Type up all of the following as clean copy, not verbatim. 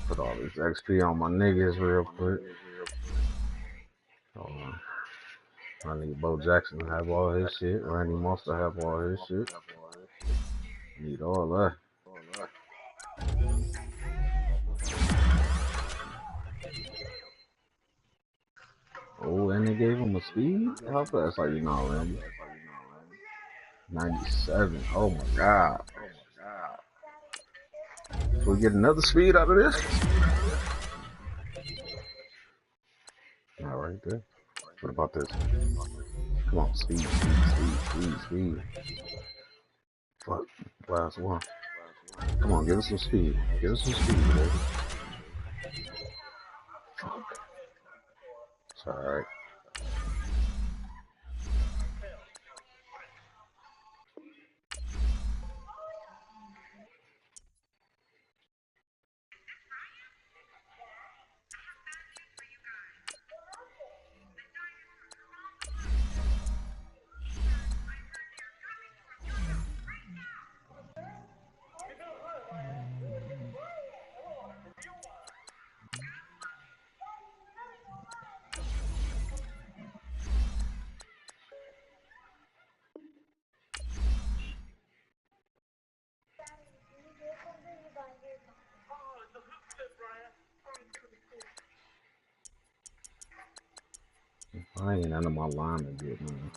Put all this XP on my niggas real quick. Hold on. I need Bo Jackson to have all his shit. Randy Moss to have all his shit. Need all that. Oh, and they gave him a speed? How fast are you now, Randy? 97. Oh my god. Can we get another speed out of this? Not right there. What about this? Come on, speed. Fuck. Last one. Come on, give us some speed. Give us some speed, baby. Fuck. It's alright. I ain't none of my linemen good, man.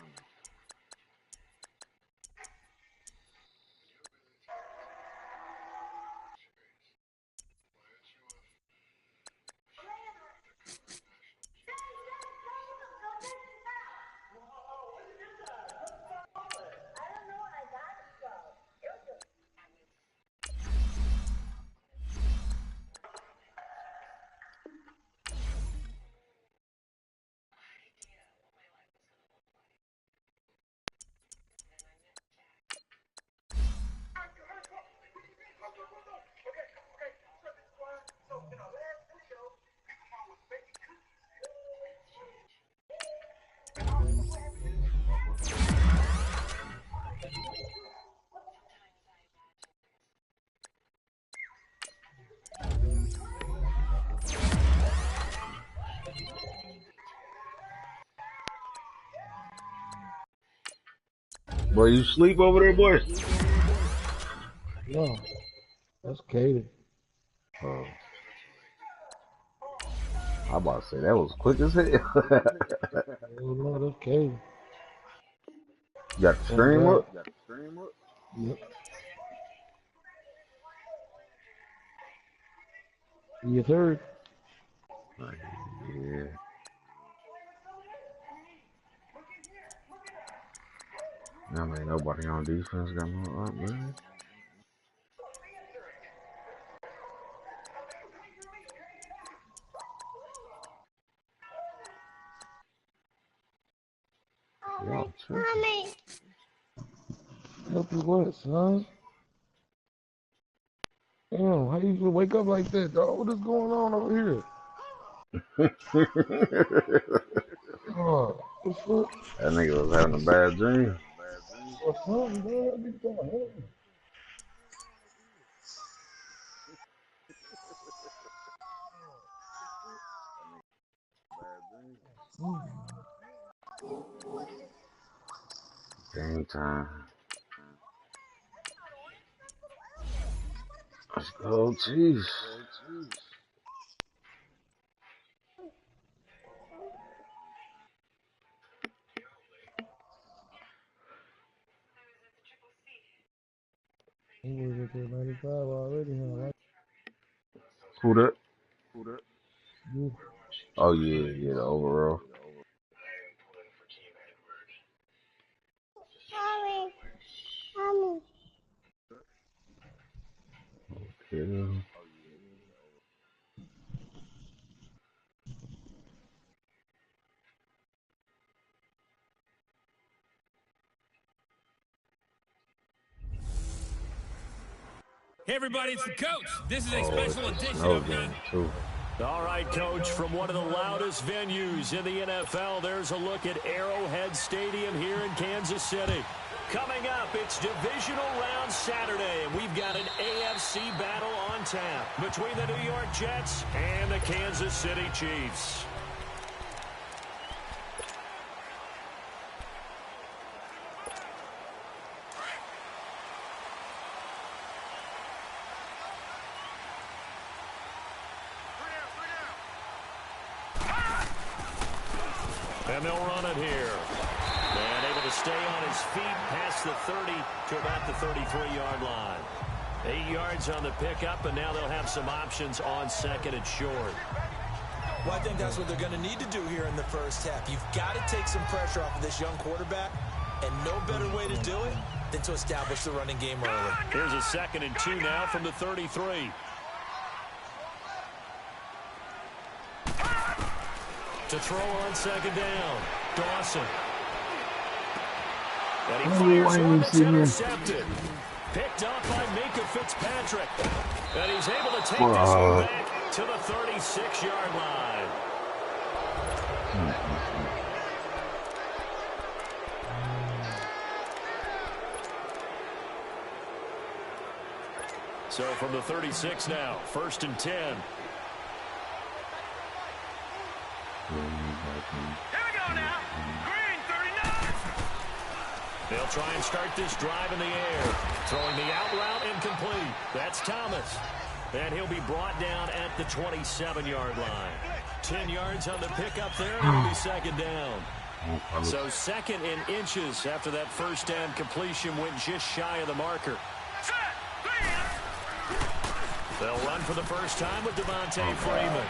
Boy, you sleep over there, boy? No, that's Katie. Oh. I about to say that was quick as hell. No, that's Katie. You got the stream up? Yep. You third. Yeah. I mean, nobody on defense got no up, man. Mommy. Help you what, son? Damn, how you gonna wake up like that, dog? What is going on over here? Oh, what's up? That nigga was having a bad dream. What's up, dog? You trying to help me? Game time. Let's go, jeez. He was at 95 already, huh? Who that? You. Oh, yeah, the overall. Mommy. Okay. Hey everybody, it's the coach. This is a special edition of game too. All right, Coach, from one of the loudest venues in the NFL, there's a look at Arrowhead Stadium here in Kansas City. Coming up, it's divisional round Saturday, and we've got an AFC battle on tap between the New York Jets and the Kansas City Chiefs. And they'll run it here. And able to stay on his feet past the 30 to about the 33-yard line. 8 yards on the pickup, and now they'll have some options on second and short. Well, I think that's what they're going to need to do here in the first half. You've got to take some pressure off of this young quarterback, and no better way to do it than to establish the running game early. Here's a 2nd and 2 now from the 33. To throw on 2nd down, Dawson. And he fires one that's intercepted. Picked up by Minka Fitzpatrick. And he's able to take this one back to the 36-yard line. So from the 36 now, 1st and 10. Here we go now. Green, 39. They'll try and start this drive in the air. Throwing the out route incomplete. That's Thomas. And he'll be brought down at the 27-yard line. 10 yards on the pickup there. It'll be 2nd down. So 2nd in inches after that 1st down completion went just shy of the marker. They'll run for the first time with Devontae Freeman.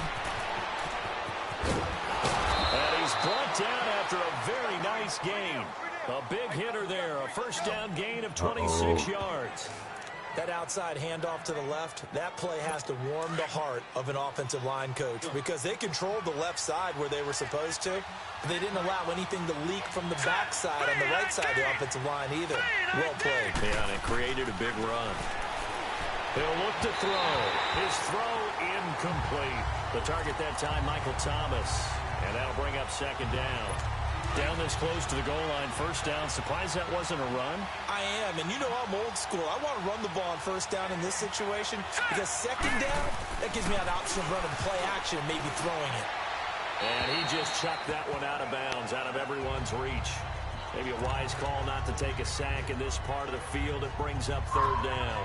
And he's brought down after a very nice gain. A big hitter there, a 1st down gain of 26 yards. That outside handoff to the left, that play has to warm the heart of an offensive line coach because they controlled the left side where they were supposed to, but they didn't allow anything to leak from the backside on the right side of the offensive line either. Well played. Yeah, and it created a big run. He'll look to throw. His throw incomplete. The target that time, Michael Thomas. And that'll bring up 2nd down. Down this close to the goal line, 1st down. Surprised that wasn't a run? I am, and you know I'm old school. I want to run the ball on 1st down in this situation because 2nd down, that gives me an option of running play action, maybe throwing it. And he just chucked that one out of bounds, out of everyone's reach. Maybe a wise call not to take a sack in this part of the field. It brings up 3rd down.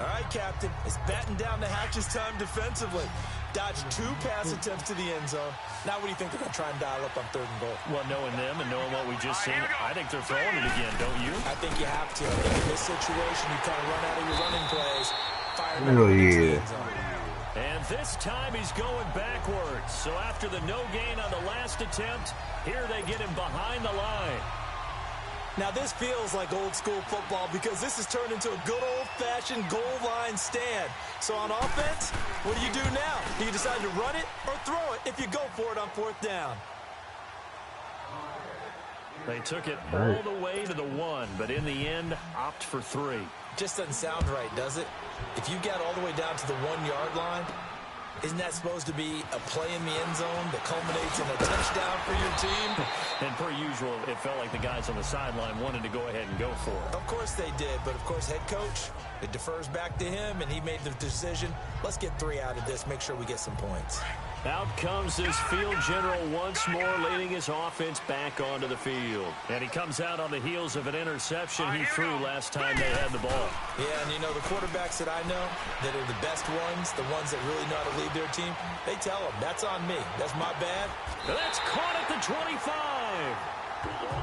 All right, Captain. It's batten down the hatches time defensively. Dodged 2 pass attempts to the end zone. Now what do you think they're going to try and dial up on 3rd and goal? Well, knowing them and knowing what we just seen, I think they're throwing it again, don't you? I think you have to. I think in this situation, you kind of run out of your running plays. Fire Oh, yeah. end zone. And this time he's going backwards. So after the no gain on the last attempt, here they get him behind the line. Now, this feels like old school football because this has turned into a good old-fashioned goal line stand. So on offense, what do you do now? Do you decide to run it or throw it if you go for it on 4th down? They took it all the way to the 1, but in the end, opt for 3. Just doesn't sound right, does it? If you get all the way down to the 1-yard line, isn't that supposed to be a play in the end zone that culminates in a touchdown for your team? And per usual, it felt like the guys on the sideline wanted to go ahead and go for it. Of course they did, but of course head coach, it defers back to him, and he made the decision. Let's get 3 out of this, make sure we get some points. Out comes this field general once more, leading his offense back onto the field. And he comes out on the heels of an interception he threw last time they had the ball. Yeah, and you know, the quarterbacks that I know that are the best ones, the ones that really know how to lead their team, they tell them, that's on me. That's my bad. That's caught at the 25.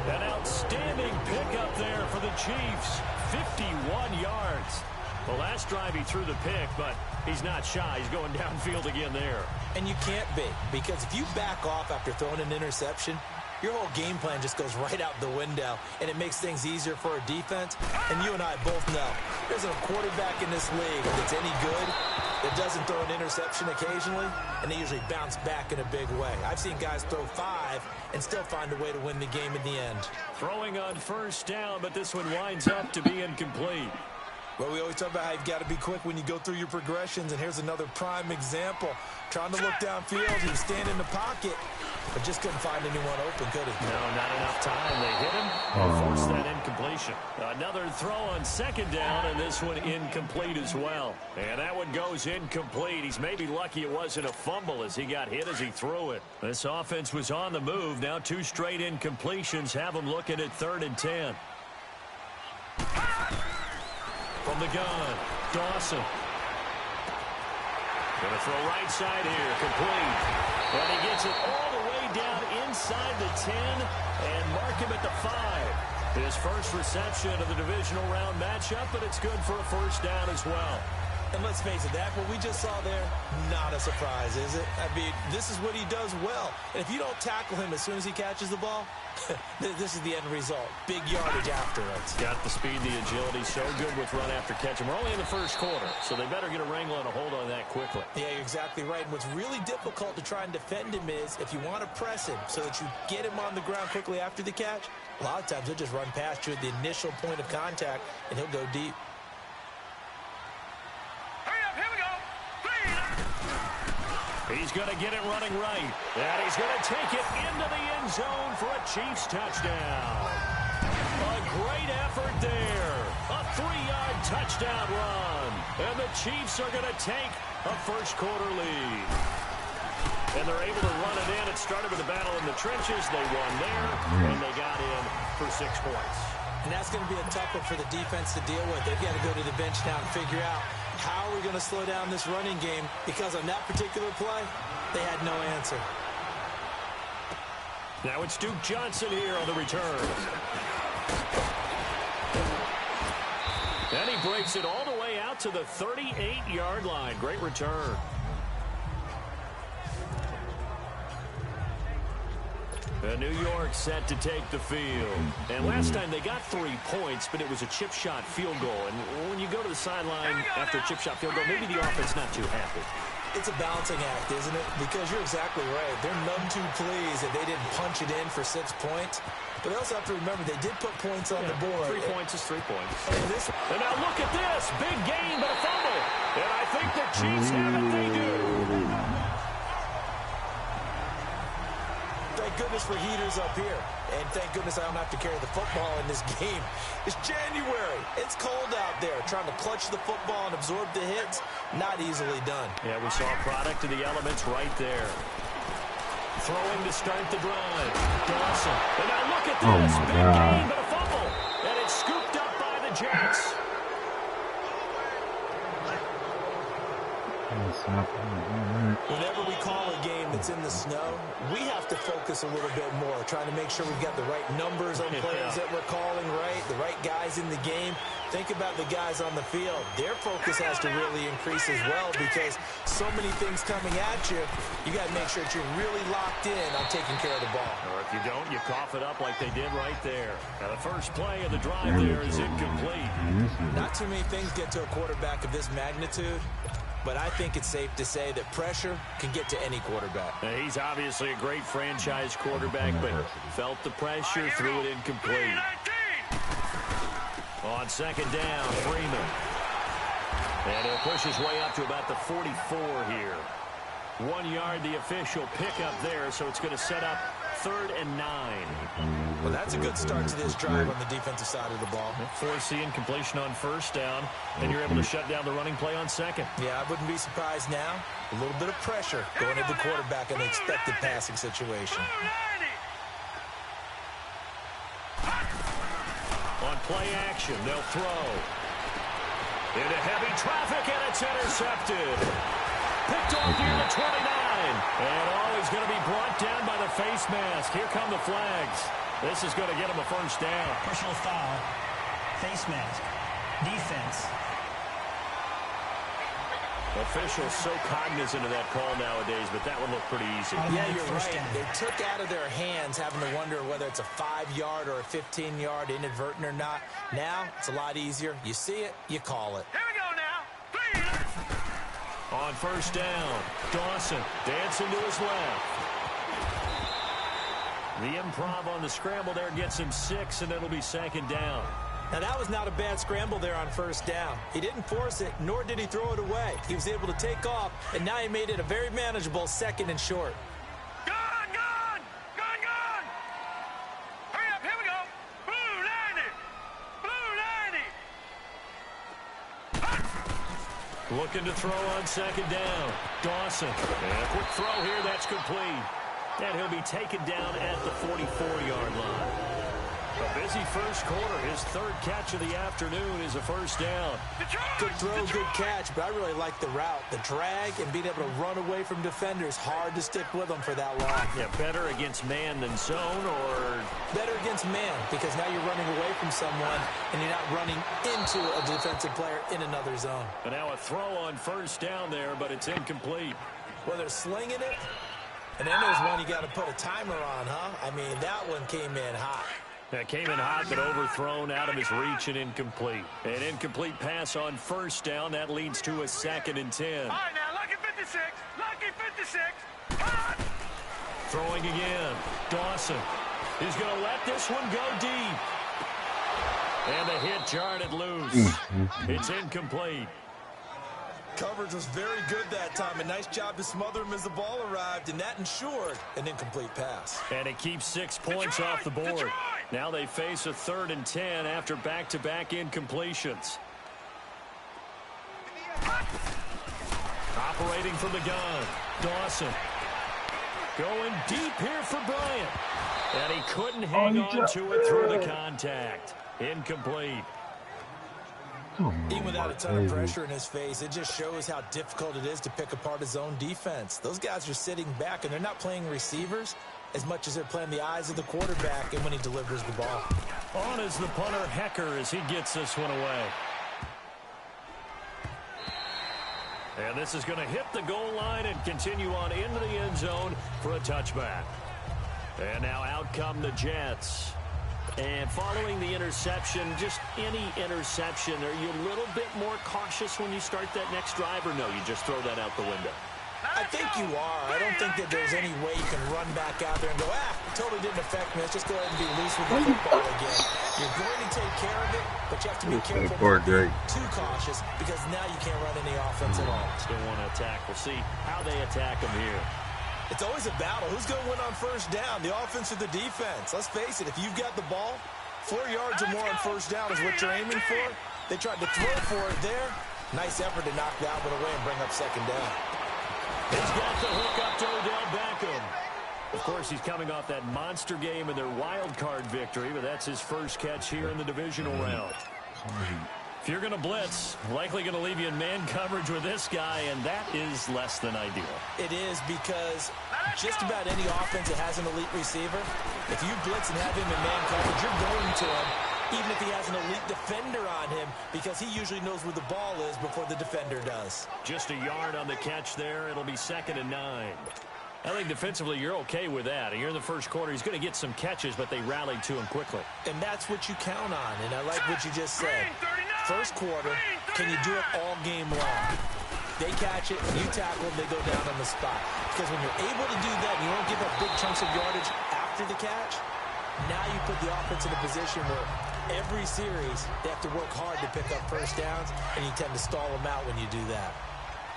An outstanding pickup there for the Chiefs. 51 yards. The last drive he threw the pick, but he's not shy. He's going downfield again there. And you can't be, because if you back off after throwing an interception, your whole game plan just goes right out the window, and it makes things easier for a defense. And you and I both know there's a quarterback in this league that's any good that doesn't throw an interception occasionally, and they usually bounce back in a big way. I've seen guys throw 5 and still find a way to win the game in the end. Throwing on 1st down, but this one winds up to be incomplete. Well, we always talk about how you've got to be quick when you go through your progressions, and here's another prime example. Trying to look downfield, he was standing in the pocket, but just couldn't find anyone open, could he? No, not enough time. They hit him and forced that incompletion. Another throw on second down, and this one incomplete as well. And that one goes incomplete. He's maybe lucky it wasn't a fumble as he got hit as he threw it. This offense was on the move. Now 2 straight incompletions have him looking at 3rd and 10. From the gun, Dawson. Going to throw right side here, complete. And he gets it all the way down inside the 10 and mark him at the 5. His first reception of the divisional round matchup, but it's good for a first down as well. And let's face it, that what we just saw there, not a surprise, is it? I mean, this is what he does well. And if you don't tackle him as soon as he catches the ball, this is the end result. Big yardage after it. Got the speed, the agility, so good with run after catch. And we're only in the first quarter, so they better get a wrangle and a hold on that quickly. Yeah, you're exactly right. And what's really difficult to try and defend him is if you want to press him so that you get him on the ground quickly after the catch, a lot of times he'll just run past you at the initial point of contact, and he'll go deep. He's going to get it running right. And he's going to take it into the end zone for a Chiefs touchdown. A great effort there. A 3-yard touchdown run. And the Chiefs are going to take a first-quarter lead. And they're able to run it in. It started with a battle in the trenches. They won there, and they got in for 6 points. And that's going to be a tough one for the defense to deal with. They've got to go to the bench now and figure out how are we going to slow down this running game, because on that particular play, they had no answer. Now it's Duke Johnson here on the return. And he breaks it all the way out to the 38-yard line. Great return. New York set to take the field. And last time they got 3 points, but it was a chip shot field goal. And when you go to the sideline after a chip shot field goal, maybe the offense not too happy. It's a balancing act, isn't it? Because you're exactly right. They're none too pleased that they didn't punch it in for 6 points. But they also have to remember they did put points on the board. 3 points is 3 points. And now look at this. Big gain, but a fumble. And I think the Chiefs have it. They do. Thank goodness for heaters up here. And thank goodness I don't have to carry the football in this game. It's January. It's cold out there. Trying to clutch the football and absorb the hits, not easily done. Yeah, we saw a product of the elements right there. Throwing to start the drive. Dawson. And now look at this. Big gain, but a fumble. And it's scooped up by the Jets. Whenever we call a game that's in the snow, we have to focus a little bit more, trying to make sure we've got the right numbers on players that we're calling right, the right guys in the game. Think about the guys on the field. Their focus has to really increase as well, because so many things coming at you, you got to make sure that you're really locked in on taking care of the ball. Or if you don't, you cough it up like they did right there. Now the first play of the drive there is incomplete. Not too many things get to a quarterback of this magnitude, but I think it's safe to say that pressure can get to any quarterback. Now, he's obviously a great franchise quarterback, but felt the pressure, threw it incomplete. On second down, Freeman. And he'll push his way up to about the 44 here. 1 yard, the official pickup there, so it's going to set up 3rd and 9. Well, that's a good start to this drive on the defensive side of the ball. Force the incompletion on first down, and you're able to shut down the running play on second. Yeah, I wouldn't be surprised now. A little bit of pressure going into the quarterback in the expected passing situation. On play action, they'll throw. Into heavy traffic, and it's intercepted. Picked off near the 29. And he's going to be brought down by the face mask. Here come the flags. This is going to get him a first down. Personal foul, face mask, defense. Officials so cognizant of that call nowadays, but that one looked pretty easy. Yeah, you're right. They took out of their hands having to wonder whether it's a 5-yard or a 15-yard inadvertent or not. Now, it's a lot easier. You see it, you call it. Here we go now. On first down, Dawson dancing to his left. The improv on the scramble there gets him 6, and it'll be second down. Now, that was not a bad scramble there on first down. He didn't force it, nor did he throw it away. He was able to take off, and now he made it a very manageable 2nd and short. Gone! Looking to throw on second down. Dawson. And a quick throw here. That's complete. And he'll be taken down at the 44-yard line. A busy first quarter. His third catch of the afternoon is a first down. Good throw, good catch, but I really like the route. The drag and being able to run away from defenders. Hard to stick with them for that long. Yeah, better against man than zone, or... Better against man, because now you're running away from someone and you're not running into a defensive player in another zone. And now a throw on first down there, but it's incomplete. Well, they're slinging it, and then there's one you got to put a timer on, huh? I mean, that one came in hot. That came in hot, but overthrown out of his reach and incomplete. An incomplete pass on first down. That leads to a 2nd and 10. All right, now, lucky 56. Lucky 56. Throwing again. Dawson. He's going to let this one go deep. And the hit jarred it loose. It's incomplete. Coverage was very good that time. A nice job to smother him as the ball arrived, and that ensured an incomplete pass. And it keeps 6 points off the board. Now they face a 3rd and 10 after back-to-back incompletions. Operating from the gun. Dawson. Going deep here for Bryant. And he couldn't hang on to it through the contact. Incomplete. Even without a ton of pressure in his face, it just shows how difficult it is to pick apart his own defense. Those guys are sitting back, and they're not playing receivers as much as they're playing the eyes of the quarterback and when he delivers the ball. On is the punter, Hecker, as he gets this one away. And this is going to hit the goal line and continue on into the end zone for a touchback. And now out come the Jets. And following the interception, just any interception, are you a little bit more cautious when you start that next drive, or no, you just throw that out the window? I think you are. I don't think that there's any way you can run back out there and go, it totally didn't affect me. Let's just go ahead and be loose with the football again. You're going to take care of it, but you have to be careful not being too cautious, because now you can't run any offense at all. Still want to attack. We'll see how they attack them here. It's always a battle. Who's going to win on first down, the offense or the defense? Let's face it, if you've got the ball, 4 yards or more on first down is what you're aiming for. They tried to throw for it there. Nice effort to knock that one away and bring up second down. He's got the hook up to Odell Beckham. Of course, he's coming off that monster game in their wild card victory, but that's his first catch here in the divisional round. If you're going to blitz, likely going to leave you in man coverage with this guy, and that is less than ideal. It is, because just about any offense that has an elite receiver, if you blitz and have him in man coverage, you're going to him, even if he has an elite defender on him, because he usually knows where the ball is before the defender does. Just a yard on the catch there. It'll be 2nd and 9. I think defensively you're okay with that. Here in the first quarter, he's going to get some catches, but they rallied to him quickly. And that's what you count on, and I like what you just said. First quarter, can you do it all game long? They catch it, you tackle them, they go down on the spot. Because when you're able to do that and you don't give up big chunks of yardage after the catch, now you put the offense in a position where every series they have to work hard to pick up first downs, and you tend to stall them out when you do that.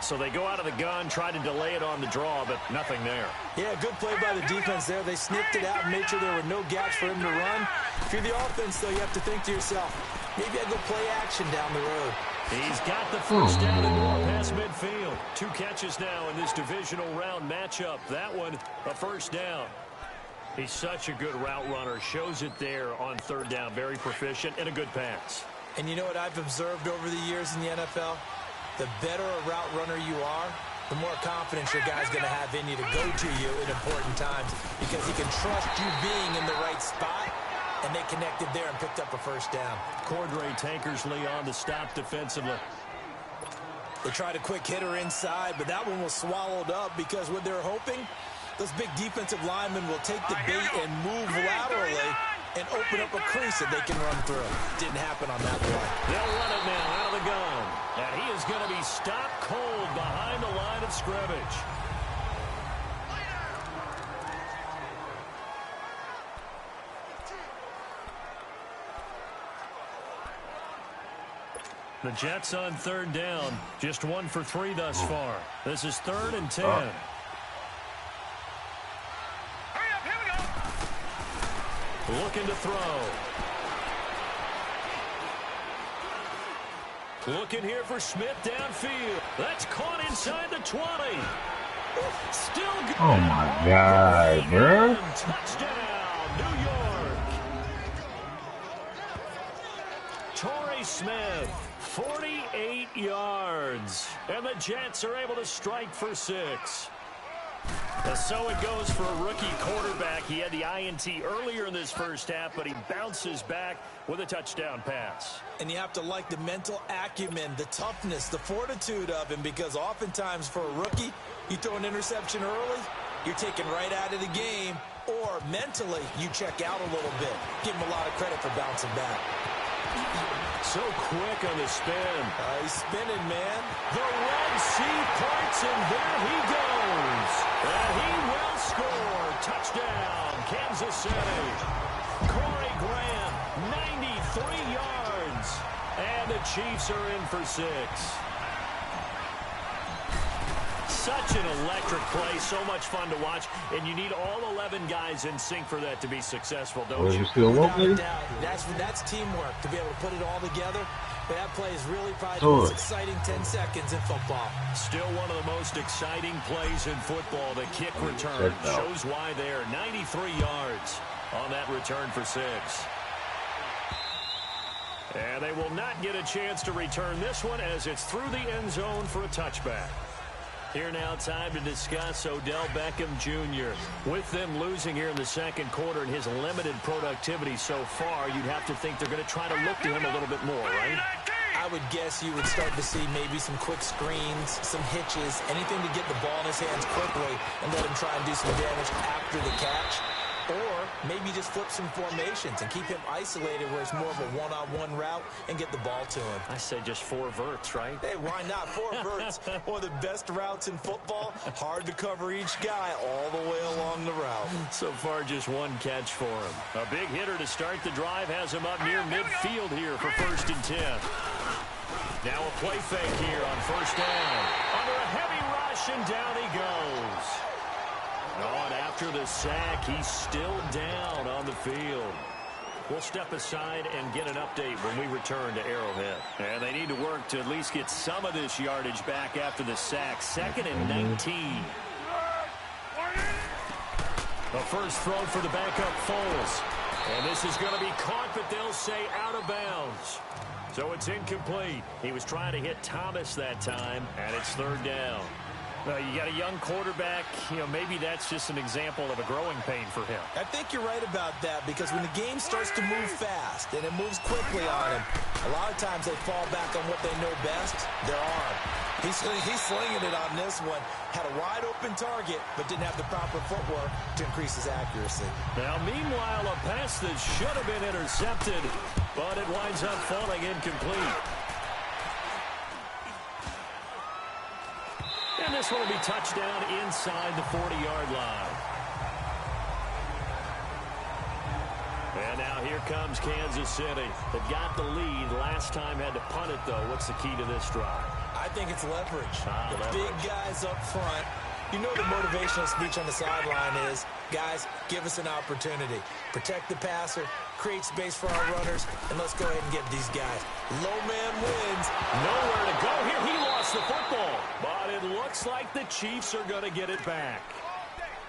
So they go out of the gun, try to delay it on the draw, but nothing there. Yeah, good play by the defense there. They sniffed it out and made sure there were no gaps for him to run. If you're the offense, though, you have to think to yourself, maybe I go play action down the road. He's got the first down and more past midfield. 2 catches now in this divisional round matchup. That one, a first down. He's such a good route runner. Shows it there on 3rd down. Very proficient and a good pass. And you know what I've observed over the years in the NFL? The better a route runner you are, the more confidence your guy's going to have in you to go to you in important times, because he can trust you being in the right spot, and they connected there and picked up a first down. Cordray Tankersley on the stop defensively. They tried a quick hitter inside, but that one was swallowed up, because what they're hoping, those big defensive linemen will take the bait and move laterally and open up a crease that they can run through. Didn't happen on that play. They'll run it now out of the gun. And he is going to be stopped cold behind the line of scrimmage. The Jets on 3rd down. Just 1 for 3 thus far. This is 3rd and 10. Hurry up, here we go. Looking to throw. Looking here for Smith downfield. That's caught inside the 20. Still good. Oh my God, bro. Touchdown, New York. Torrey Smith, 48 yards. And the Jets are able to strike for 6. So it goes for a rookie quarterback. He had the INT earlier in this first half, but he bounces back with a touchdown pass. And you have to like the mental acumen, the toughness, the fortitude of him, because oftentimes for a rookie, you throw an interception early, you're taken right out of the game, or mentally you check out a little bit. Give him a lot of credit for bouncing back. So quick on the spin. He's spinning, man. The Red Sea parts, and there he goes. And he will score. Touchdown, Kansas City. Corey Graham, 93 yards. And the Chiefs are in for 6. Such an electric play, so much fun to watch, and you need all 11 guys in sync for that to be successful, don't you? You still Without walking? a doubt. That's teamwork, to be able to put it all together. But that play is really probably the most exciting 10 seconds in football. Still one of the most exciting plays in football, the kick return. Shows why there. 93 yards on that return for 6. And they will not get a chance to return this one as it's through the end zone for a touchback. Here now, time to discuss Odell Beckham Jr. With them losing here in the second quarter and his limited productivity so far, you'd have to think they're going to try to look to him a little bit more, right? I would guess you would start to see maybe some quick screens, some hitches, anything to get the ball in his hands quickly and let him try and do some damage after the catch. Or maybe just flip some formations and keep him isolated where it's more of a one-on-one route and get the ball to him. I say just 4 verts, right? Hey, why not? 4 verts, one of the best routes in football. Hard to cover each guy all the way along the route. So far, just 1 catch for him. A big hitter to start the drive has him up near midfield here for 1st and 10. Now a play fake here on 1st down. Under a heavy rush, and down he goes. And after the sack, he's still down on the field. We'll step aside and get an update when we return to Arrowhead. And they need to work to at least get some of this yardage back after the sack. 2nd and 19. The first throw for the backup Foles. And this is going to be caught, but they'll say out of bounds. So it's incomplete. He was trying to hit Thomas that time, and it's 3rd down. Well, you got a young quarterback, maybe that's just an example of a growing pain for him. I think you're right about that, because when the game starts to move fast and it moves quickly on him, a lot of times they fall back on what they know best, their arm. He's slinging it on this one. Had a wide-open target, but didn't have the proper footwork to increase his accuracy. Now, meanwhile, a pass that should have been intercepted, but it winds up falling incomplete. And this one will be touchdown inside the 40-yard line. And now here comes Kansas City. They got the lead. Last time had to punt it, though. What's the key to this drive? I think it's leverage. The leverage. big guys up front. You know the motivational speech on the sideline is, guys, give us an opportunity. Protect the passer, create space for our runners, and let's go ahead and get these guys. Low man wins. Nowhere to go here. He lost the football. But it looks like the Chiefs are going to get it back.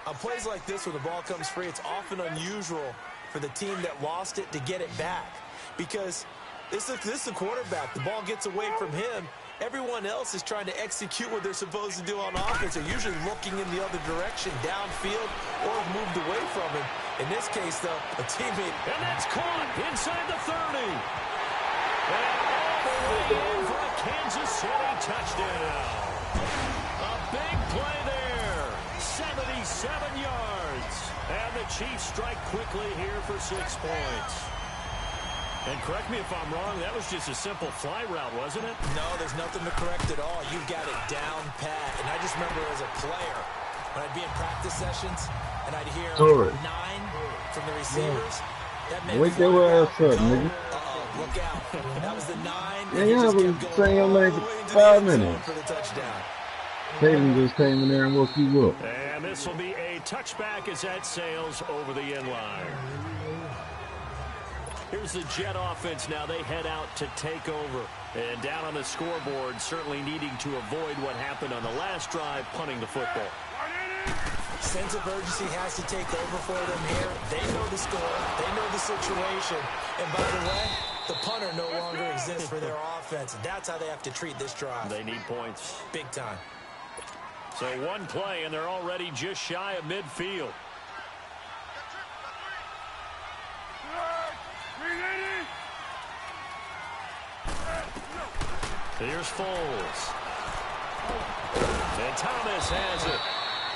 On plays like this where the ball comes free, it's often unusual for the team that lost it to get it back. Because this is the quarterback. The ball gets away from him. Everyone else is trying to execute what they're supposed to do on offense. They're usually looking in the other direction, downfield, or have moved away from him. In this case, though, a teammate. And that's caught inside the 30. And all the way in for a Kansas City touchdown. A big play there. 77 yards. And the Chiefs strike quickly here for 6 points. And correct me if I'm wrong, that was just a simple fly route, wasn't it? No, there's nothing to correct at all. You've got it down pat. And I just remember as a player, when I'd be in practice sessions, and I'd hear 9 from the receivers. That meant wake your ass up, nigga. Look out. That was the 9. Man, y'all been saying your name for 5 minutes. For the touchdown. Tatum just came in there and woke you up. And this will be a touchback as that sails over the end line. Here's the Jet offense now. They head out to take over. And down on the scoreboard, certainly needing to avoid what happened on the last drive, punting the football. Sense of urgency has to take over for them here. They know the score. They know the situation. And by the way, the punter no longer exists for their offense. That's how they have to treat this drive. They need points. Big time. So one play, and they're already just shy of midfield. Here's Foles. And Thomas has it.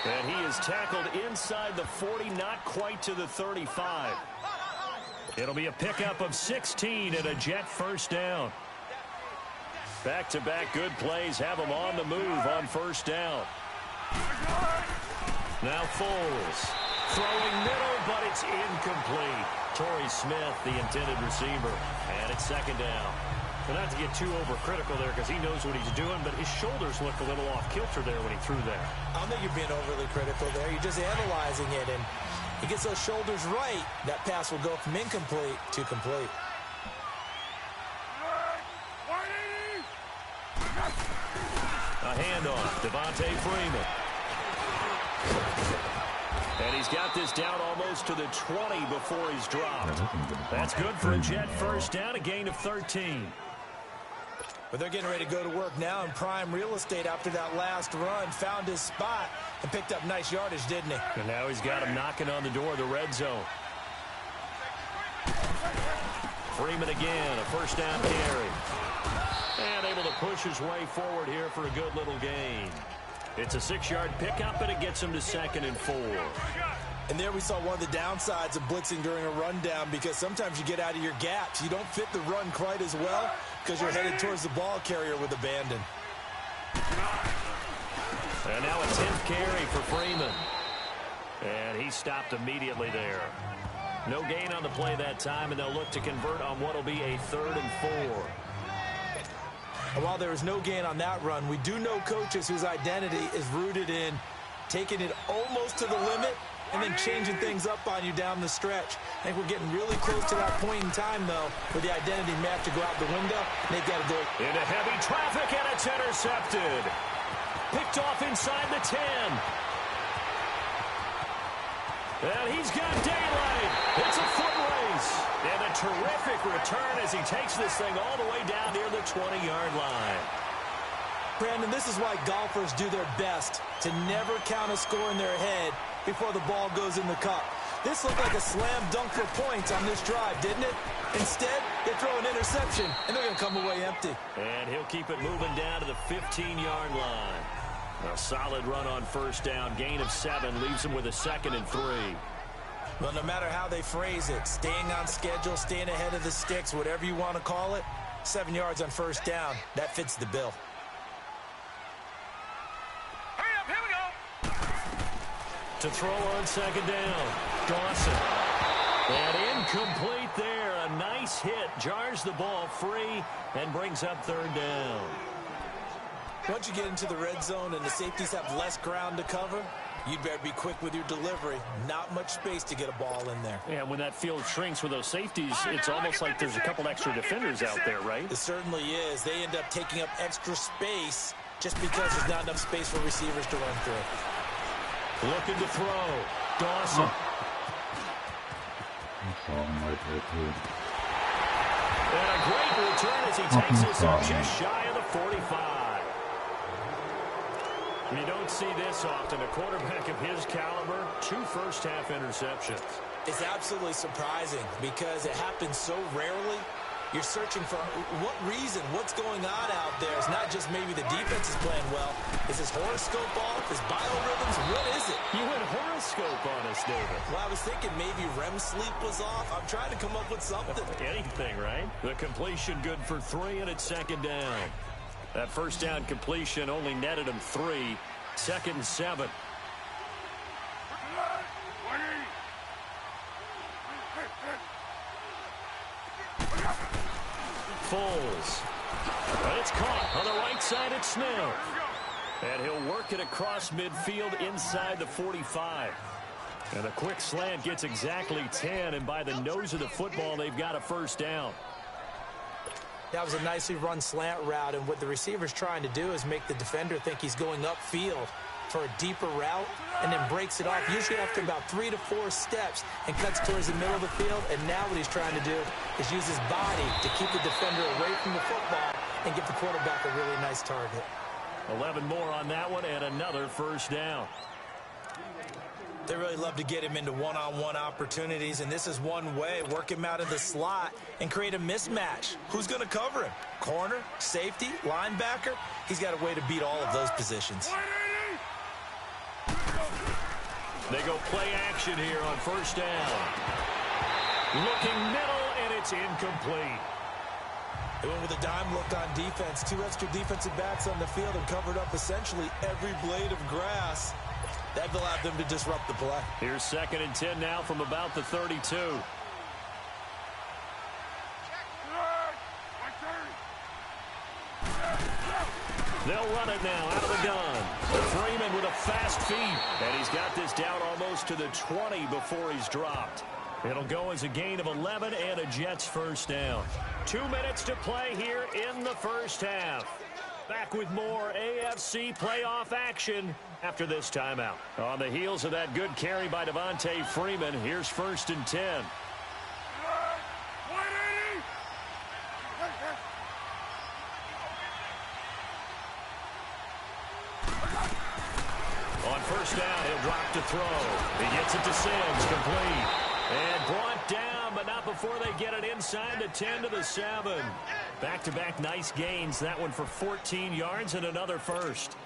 And he is tackled inside the 40, not quite to the 35. It'll be a pickup of 16 and a Jet first down. Back-to-back good plays have them on the move on first down. Now Foles. Throwing middle, but it's incomplete. Torrey Smith, the intended receiver. And it's second down. Well, not to get too overcritical there because he knows what he's doing, but his shoulders look a little off-kilter there when he threw that. I don't think you're being overly critical there. You're just analyzing it, and he gets those shoulders right. That pass will go from incomplete to complete. A handoff, Devontae Freeman. And he's got this down almost to the 20 before he's dropped. That's good for a Jet first down, a gain of 13. But they're getting ready to go to work now in prime real estate after that last run. Found his spot and picked up nice yardage, didn't he? And now he's got him knocking on the door of the red zone. Freeman again, a first down carry. And able to push his way forward here for a good little gain. It's a 6-yard pickup, and it gets him to 2nd and 4. And there we saw one of the downsides of blitzing during a rundown, because sometimes you get out of your gaps. You don't fit the run quite as well because you're headed towards the ball carrier with abandon. And now a 10th carry for Freeman. And he stopped immediately there. No gain on the play that time, and they'll look to convert on what will be a 3rd and 4. And while there is no gain on that run, we do know coaches whose identity is rooted in taking it almost to the limit and then changing things up on you down the stretch. I think we're getting really close to that point in time, though, where the identity may have to go out the window, and they've got to do it. Into heavy traffic, and it's intercepted. Picked off inside the 10. And he's got daylight. It's a foot race. And a terrific return as he takes this thing all the way down near the 20-yard line. Brandon, this is why golfers do their best to never count a score in their head before the ball goes in the cup. This looked like a slam dunk for points on this drive, didn't it? Instead, they throw an interception, and they're going to come away empty. And he'll keep it moving down to the 15-yard line. A solid run on first down. Gain of 7 leaves him with a 2nd and 3. Well, no matter how they phrase it, staying on schedule, staying ahead of the sticks, whatever you want to call it, 7 yards on first down, that fits the bill. Hurry up, here we go. To throw on second down, Dawson. And incomplete there. A nice hit. Jars the ball free and brings up 3rd down. Once you get into the red zone and the safeties have less ground to cover, you'd better be quick with your delivery. Not much space to get a ball in there. Yeah, when that field shrinks with those safeties, it's almost like there's a couple extra defenders out there, right? It certainly is. They end up taking up extra space just because there's not enough space for receivers to run through. Looking to throw. Dawson. And a great return as he takes this up just shy of the 45. You don't see this often. A quarterback of his caliber, 2 first-half interceptions. It's absolutely surprising because it happens so rarely. You're searching for what reason, what's going on out there. It's not just maybe the defense is playing well. Is his horoscope off? His biorhythms? What is it? You went horoscope on us, David. Well, I was thinking maybe REM sleep was off. I'm trying to come up with something. Anything, right? The completion good for 3, and it's 2nd down. That first down completion only netted him 3. 2nd and 7. Foles. But it's caught on the right side at Smith. And he'll work it across midfield inside the 45. And a quick slant gets exactly 10, and by the nose of the football, they've got a first down. That was a nicely run slant route, and what the receiver's trying to do is make the defender think he's going upfield for a deeper route, and then breaks it off, usually after about 3 to 4 steps, and cuts towards the middle of the field. And now what he's trying to do is use his body to keep the defender away from the football and give the quarterback a really nice target. 11 more on that one, and another first down. They really love to get him into one-on-one opportunities, and this is one way. Work him out of the slot and create a mismatch. Who's going to cover him? Corner, safety, linebacker? He's got a way to beat all of those positions. They go play action here on first down. Looking middle, and it's incomplete. They went with a dime look on defense. 2 extra defensive backs on the field and covered up essentially every blade of grass. That allowed them to disrupt the play. Here's 2nd and 10 now from about the 32. They'll run it now out of the gun. Freeman with a fast feet. And he's got this down almost to the 20 before he's dropped. It'll go as a gain of 11 and a Jets first down. 2 minutes to play here in the first half. Back with more AFC playoff action after this timeout. On the heels of that good carry by Devontae Freeman, here's 1st and 10. On first down, he'll drop to throw. He gets it to Sims, complete. And brought down, but not before they get it inside the 10 to the 7. Back-to-back nice gains. That one for 14 yards and another first.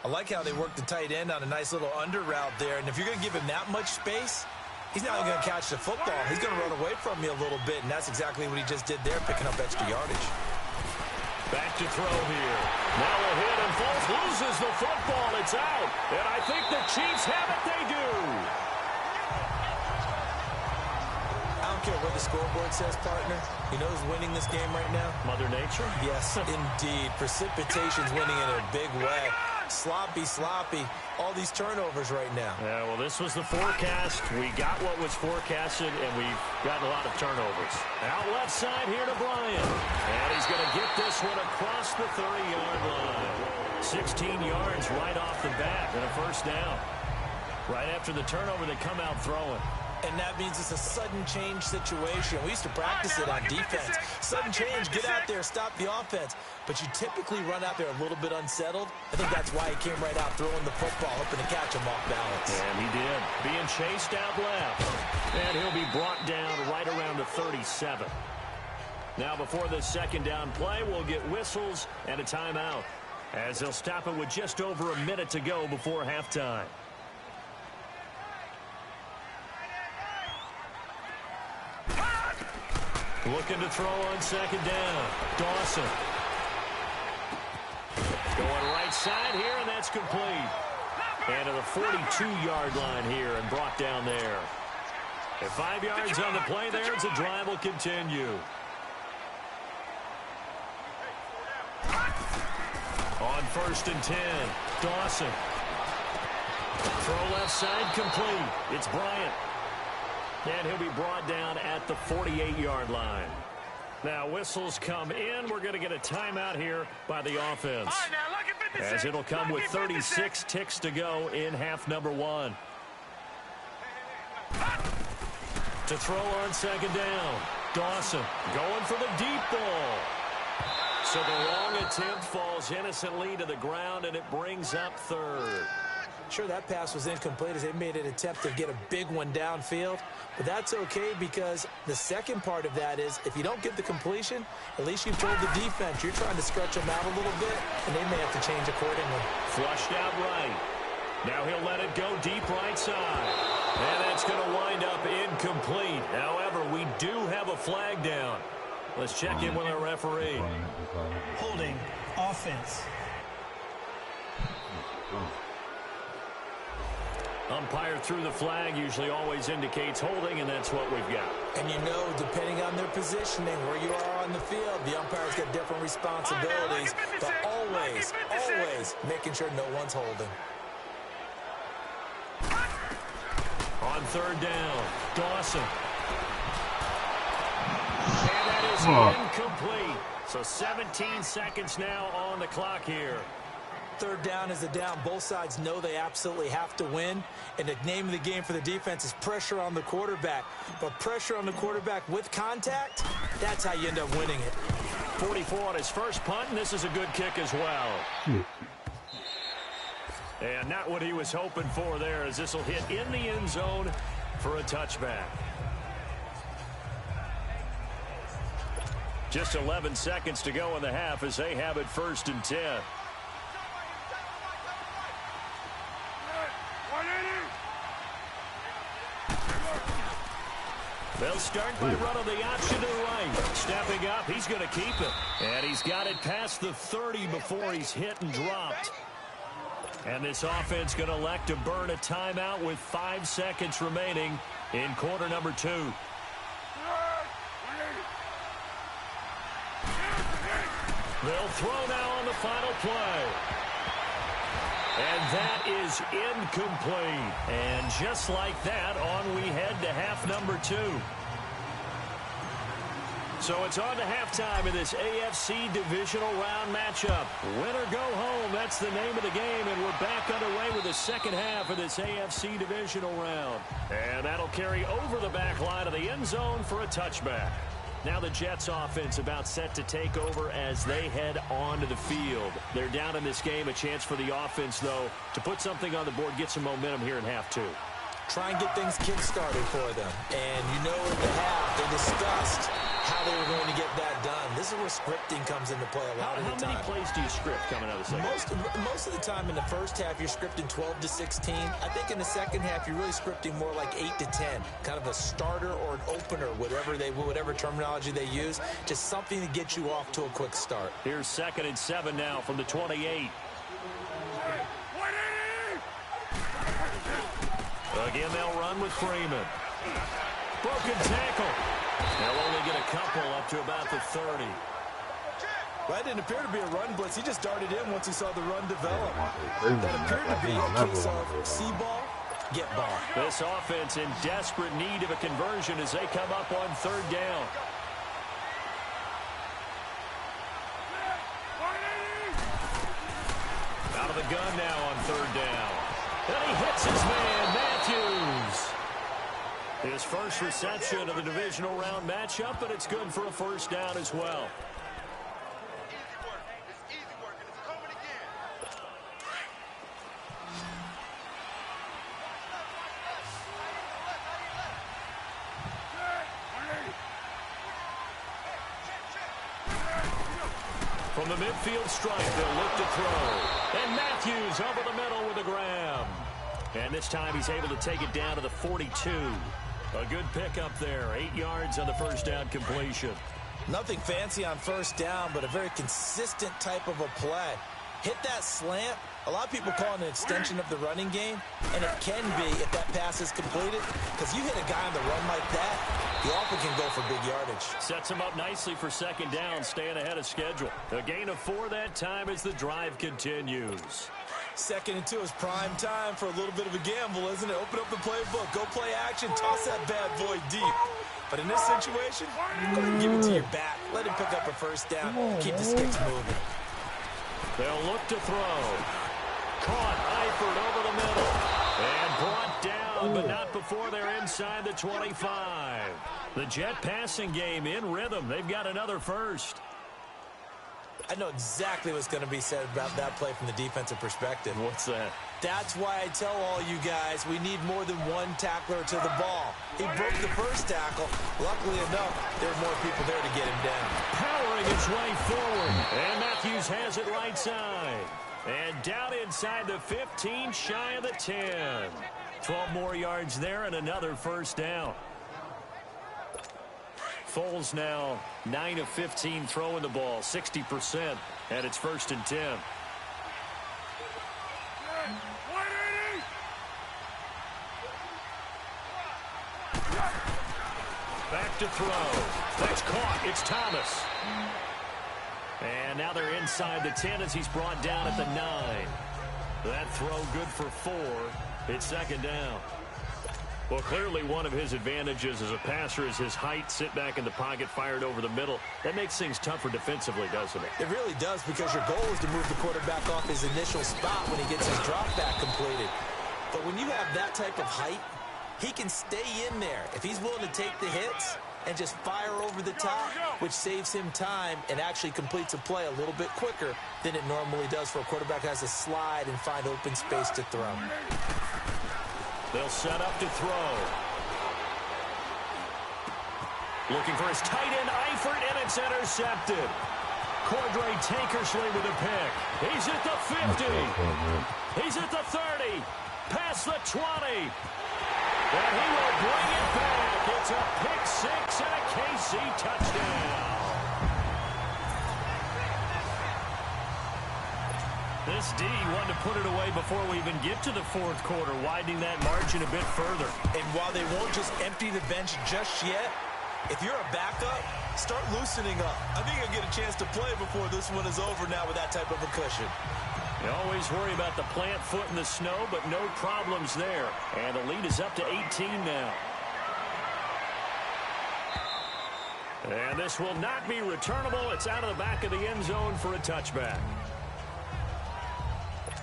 I like how they work the tight end on a nice little under route there. And if you're going to give him that much space, he's not only going to catch the football, he's going to run away from you a little bit. And that's exactly what he just did there, picking up extra yardage. Back to throw here. Now a hit, and Foles loses the football. It's out. And I think the Chiefs have it. They do. I don't care what the scoreboard says, partner. You know who's winning this game right now? Mother Nature? Yes, indeed. Precipitation's winning in a big way. Sloppy. All these turnovers right now. Yeah, well, this was the forecast. We got what was forecasted, and we've gotten a lot of turnovers. Out left side here to Bryant. And he's going to get this one across the 30-yard line. 16 yards right off the bat and a first down. Right after the turnover, they come out throwing. And that means it's a sudden change situation. We used to practice it on defense. Sudden change, get out there, stop the offense. But you typically run out there a little bit unsettled. I think that's why he came right out throwing the football, hoping to catch him off balance. And he did. Being chased out left. And he'll be brought down right around the 37. Now before the second down play, we'll get whistles and a timeout, as they'll stop it with just over a minute to go before halftime. Looking to throw on second down. Dawson. Going right side here, and that's complete. And to the 42-yard line here and brought down there. And 5 yards on the play there as the drive will continue. On 1st and 10, Dawson. Throw left side, complete. It's Bryant. And he'll be brought down at the 48-yard line. Now whistles come in. We're going to get a timeout here by the offense, as it'll come with 36 ticks to go in half number 1. To throw on second down, Dawson going for the deep ball. So the long attempt falls innocently to the ground, and it brings up 3rd. Sure, that pass was incomplete as they made an attempt to get a big one downfield. But that's okay, because the second part of that is if you don't get the completion, at least you've told the defense you're trying to stretch them out a little bit, and they may have to change accordingly. Flushed out right. Now he'll let it go deep right side. And that's going to wind up incomplete. However, we do have a flag down. Let's check in with our referee. Holding offense. Umpire through the flag usually always indicates holding, and that's what we've got. And you know, depending on their positioning, where you are on the field, the umpire's got different responsibilities, but always making sure no one's holding. On 3rd down, Dawson. And that is incomplete. So 17 seconds now on the clock here. Third down is a down. Both sides know they absolutely have to win. And the name of the game for the defense is pressure on the quarterback. But pressure on the quarterback with contact, that's how you end up winning it. 44 on his first punt, and this is a good kick as well. And not what he was hoping for there, as this will hit in the end zone for a touchback. Just 11 seconds to go in the half as they have it 1st and 10. They'll start by running the option to the right. Stepping up, he's going to keep it. And he's got it past the 30 before he's hit and dropped. And this offense going to elect to burn a timeout with 5 seconds remaining in quarter number 2. They'll throw now on the final play. And that is incomplete. And just like that, on we head to half number 2. So it's on to halftime in this AFC divisional round matchup. Win or go home, that's the name of the game. And we're back underway with the second half of this AFC divisional round. And that'll carry over the back line of the end zone for a touchback. Now the Jets offense about set to take over as they head onto the field. They're down in this game. A chance for the offense, though, to put something on the board, get some momentum here in half 2. Try and get things kick-started for them. And you know in the half, they discussed how they were going to get that done. This is where scripting comes into play a lot of the time. How many plays do you script coming out of the second? Most of the time in the first half, you're scripting 12 to 16. I think in the second half, you're really scripting more like 8 to 10. Kind of a starter or an opener, whatever terminology they use. Just something to get you off to a quick start. Here's 2nd and 7 now from the 28. Again, they'll run with Freeman. Broken tackle. They'll only get a couple up to about the 30. That didn't appear to be a run blitz. He just darted in once he saw the run develop. That appeared to be a case of see ball, get ball. This offense in desperate need of a conversion as they come up on 3rd down. Out of the gun now on 3rd down. And he hits his man, Matthews. His first reception of the divisional round matchup, but it's good for a 1st down as well. From the midfield stripe, they'll look to throw. And Matthews over the middle with a grab. And this time he's able to take it down to the 42. A good pickup there. 8 yards on the 1st down completion. Nothing fancy on 1st down, but a very consistent type of a play. Hit that slant. A lot of people call it an extension of the running game, and it can be if that pass is completed, because you hit a guy on the run like that, he often can go for big yardage. Sets him up nicely for 2nd down, staying ahead of schedule. A gain of 4 that time as the drive continues. 2nd and 2 is prime time for a little bit of a gamble, isn't it? Open up the playbook, go play action, toss that bad boy deep. But in this situation, go ahead and give it to your back. Let him pick up a 1st down, keep the sticks moving. They'll look to throw. Caught, Eifert over the middle. And brought down, but not before they're inside the 25. The Jet passing game in rhythm. They've got another 1st. I know exactly what's going to be said about that play from the defensive perspective. What's that? That's why I tell all you guys we need more than one tackler to the ball. He broke the 1st tackle. Luckily enough, there were more people there to get him down. Powering its way forward. And Matthews has it right side. And down inside the 15, shy of the 10. 12 more yards there and another 1st down. Foles now 9 of 15 throwing the ball, 60%, and it's 1st and 10. Back to throw. That's caught. It's Thomas. And now they're inside the 10 as he's brought down at the 9. That throw good for 4. It's 2nd down. Well, clearly one of his advantages as a passer is his height. Sit back in the pocket, fired over the middle. That makes things tougher defensively, doesn't it? It really does, because your goal is to move the quarterback off his initial spot when he gets his drop back completed. But when you have that type of height, he can stay in there if he's willing to take the hits and just fire over the top, which saves him time and actually completes a play a little bit quicker than it normally does for a quarterback who has to slide and find open space to throw. They'll set up to throw. Looking for his tight end, Eifert, and it's intercepted. Cordray Tankersley with a pick. He's at the 50. He's at the 30. Past the 20. And he will bring it back. It's a pick six and a KC touchdown. This D wanted to put it away before we even get to the fourth quarter, widening that margin a bit further. And while they won't just empty the bench just yet, if you're a backup, start loosening up. I think you'll get a chance to play before this one is over now with that type of a cushion. You always worry about the plant foot in the snow, but no problems there. And the lead is up to 18 now. And this will not be returnable. It's out of the back of the end zone for a touchback.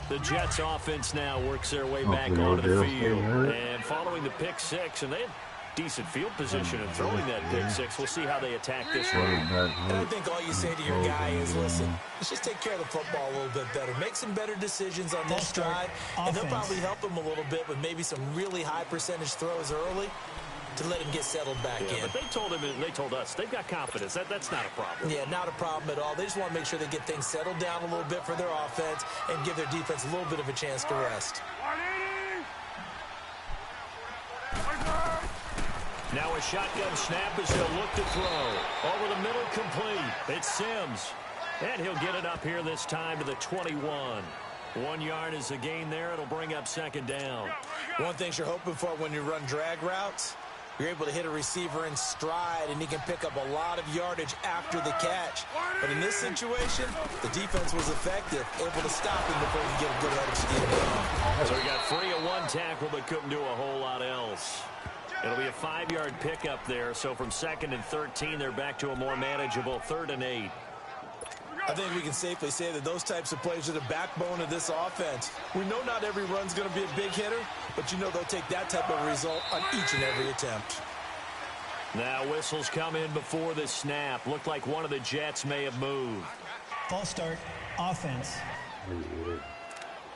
The Jets offense now works their way back onto the field. And following the pick six, and they have decent field position in throwing that pick six. We'll see how they attack this one. And I think all you say to your guy is, listen, let's just take care of the football a little bit better. Make some better decisions on this drive, and they'll probably help him a little bit with maybe some really high percentage throws early to let him get settled back in. But they told him, and they told us, they've got confidence. That's not a problem. Yeah, not a problem at all. They just want to make sure they get things settled down a little bit for their offense and give their defense a little bit of a chance to rest. Now a shotgun snap as he'll look to throw. Over the middle, complete. It's Sims. And he'll get it up here this time to the 21. 1 yard is the gain there. It'll bring up second down. One thing you're hoping for when you run drag routes, you're able to hit a receiver in stride, and he can pick up a lot of yardage after the catch. But in this situation, the defense was effective, able to stop him before he could get a good headed steal. So he got free of one tackle, but couldn't do a whole lot else. It'll be a 5-yard pickup there. So from 2nd and 13, they're back to a more manageable 3rd and 8. I think we can safely say that those types of plays are the backbone of this offense. We know not every run's going to be a big hitter, but you know they'll take that type of result on each and every attempt. Now whistles come in before the snap. Looked like one of the Jets may have moved. False start, offense.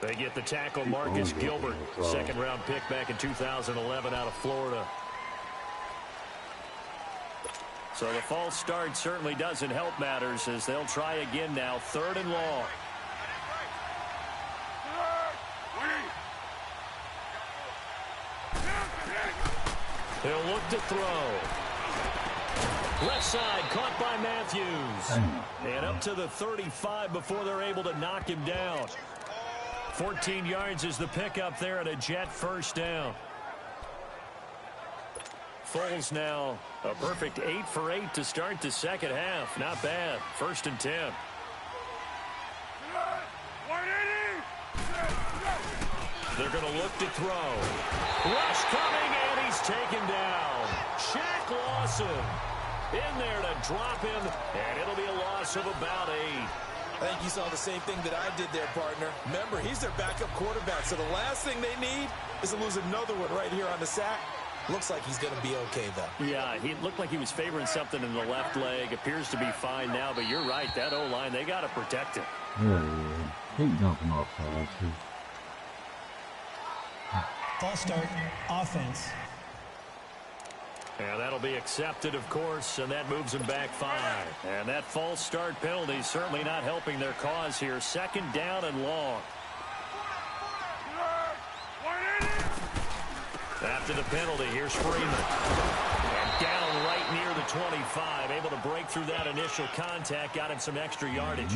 They get the tackle, Marcus Gilbert, 2nd-round pick back in 2011 out of Florida. So the false start certainly doesn't help matters as they'll try again now, 3rd and long. He'll look to throw. Left side caught by Matthews. And up to the 35 before they're able to knock him down. 14 yards is the pickup there and a Jet first down. Foles now a perfect 8 for 8 to start the second half. Not bad. 1st and 10. They're going to look to throw. Rush coming, and he's taken down. Shaq Lawson in there to drop him, and it'll be a loss of about 8. I think you saw the same thing that I did there, partner. Remember, he's their backup quarterback, so the last thing they need is to lose another one right here on the sack. Looks like he's going to be okay, though. Yeah, he looked like he was favoring something in the left leg. Appears to be fine now, but you're right. That O-line, they got to protect him. Yeah. Keep jumping off sides, too. False start, offense. And that'll be accepted, of course, and that moves them back 5. And that false start penalty certainly not helping their cause here. 2nd down and long. After the penalty, here's Freeman. And down right near the 25. Able to break through that initial contact. Got him some extra yardage.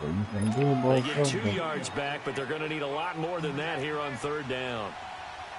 They get 2 yards back, but they're going to need a lot more than that here on 3rd down.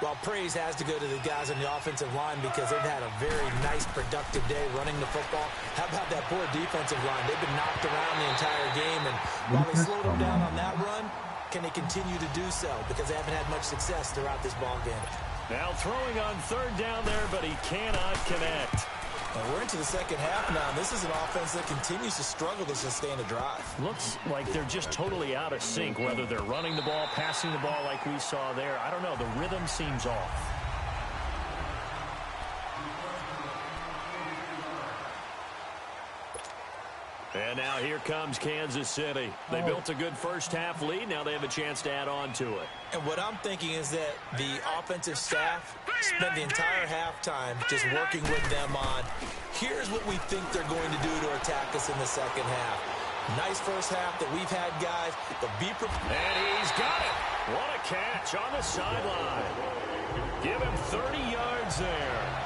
Well, praise has to go to the guys on the offensive line because they've had a very nice, productive day running the football. How about that poor defensive line? They've been knocked around the entire game, and while they slowed them down on that run, can they continue to do so? Because they haven't had much success throughout this ball game. Now throwing on third down there, but he cannot connect. And we're into the second half now, and this is an offense that continues to struggle to sustain a drive. Looks like they're just totally out of sync, whether they're running the ball, passing the ball like we saw there. I don't know. The rhythm seems off. And now here comes Kansas City. They built a good first-half lead. Now they have a chance to add on to it. And what I'm thinking is that the offensive staff spent the entire halftime just working with them on, here's what we think they're going to do to attack us in the second half. Nice first half that we've had, guys, but be prepared. And he's got it. What a catch on the sideline. Give him 30 yards there.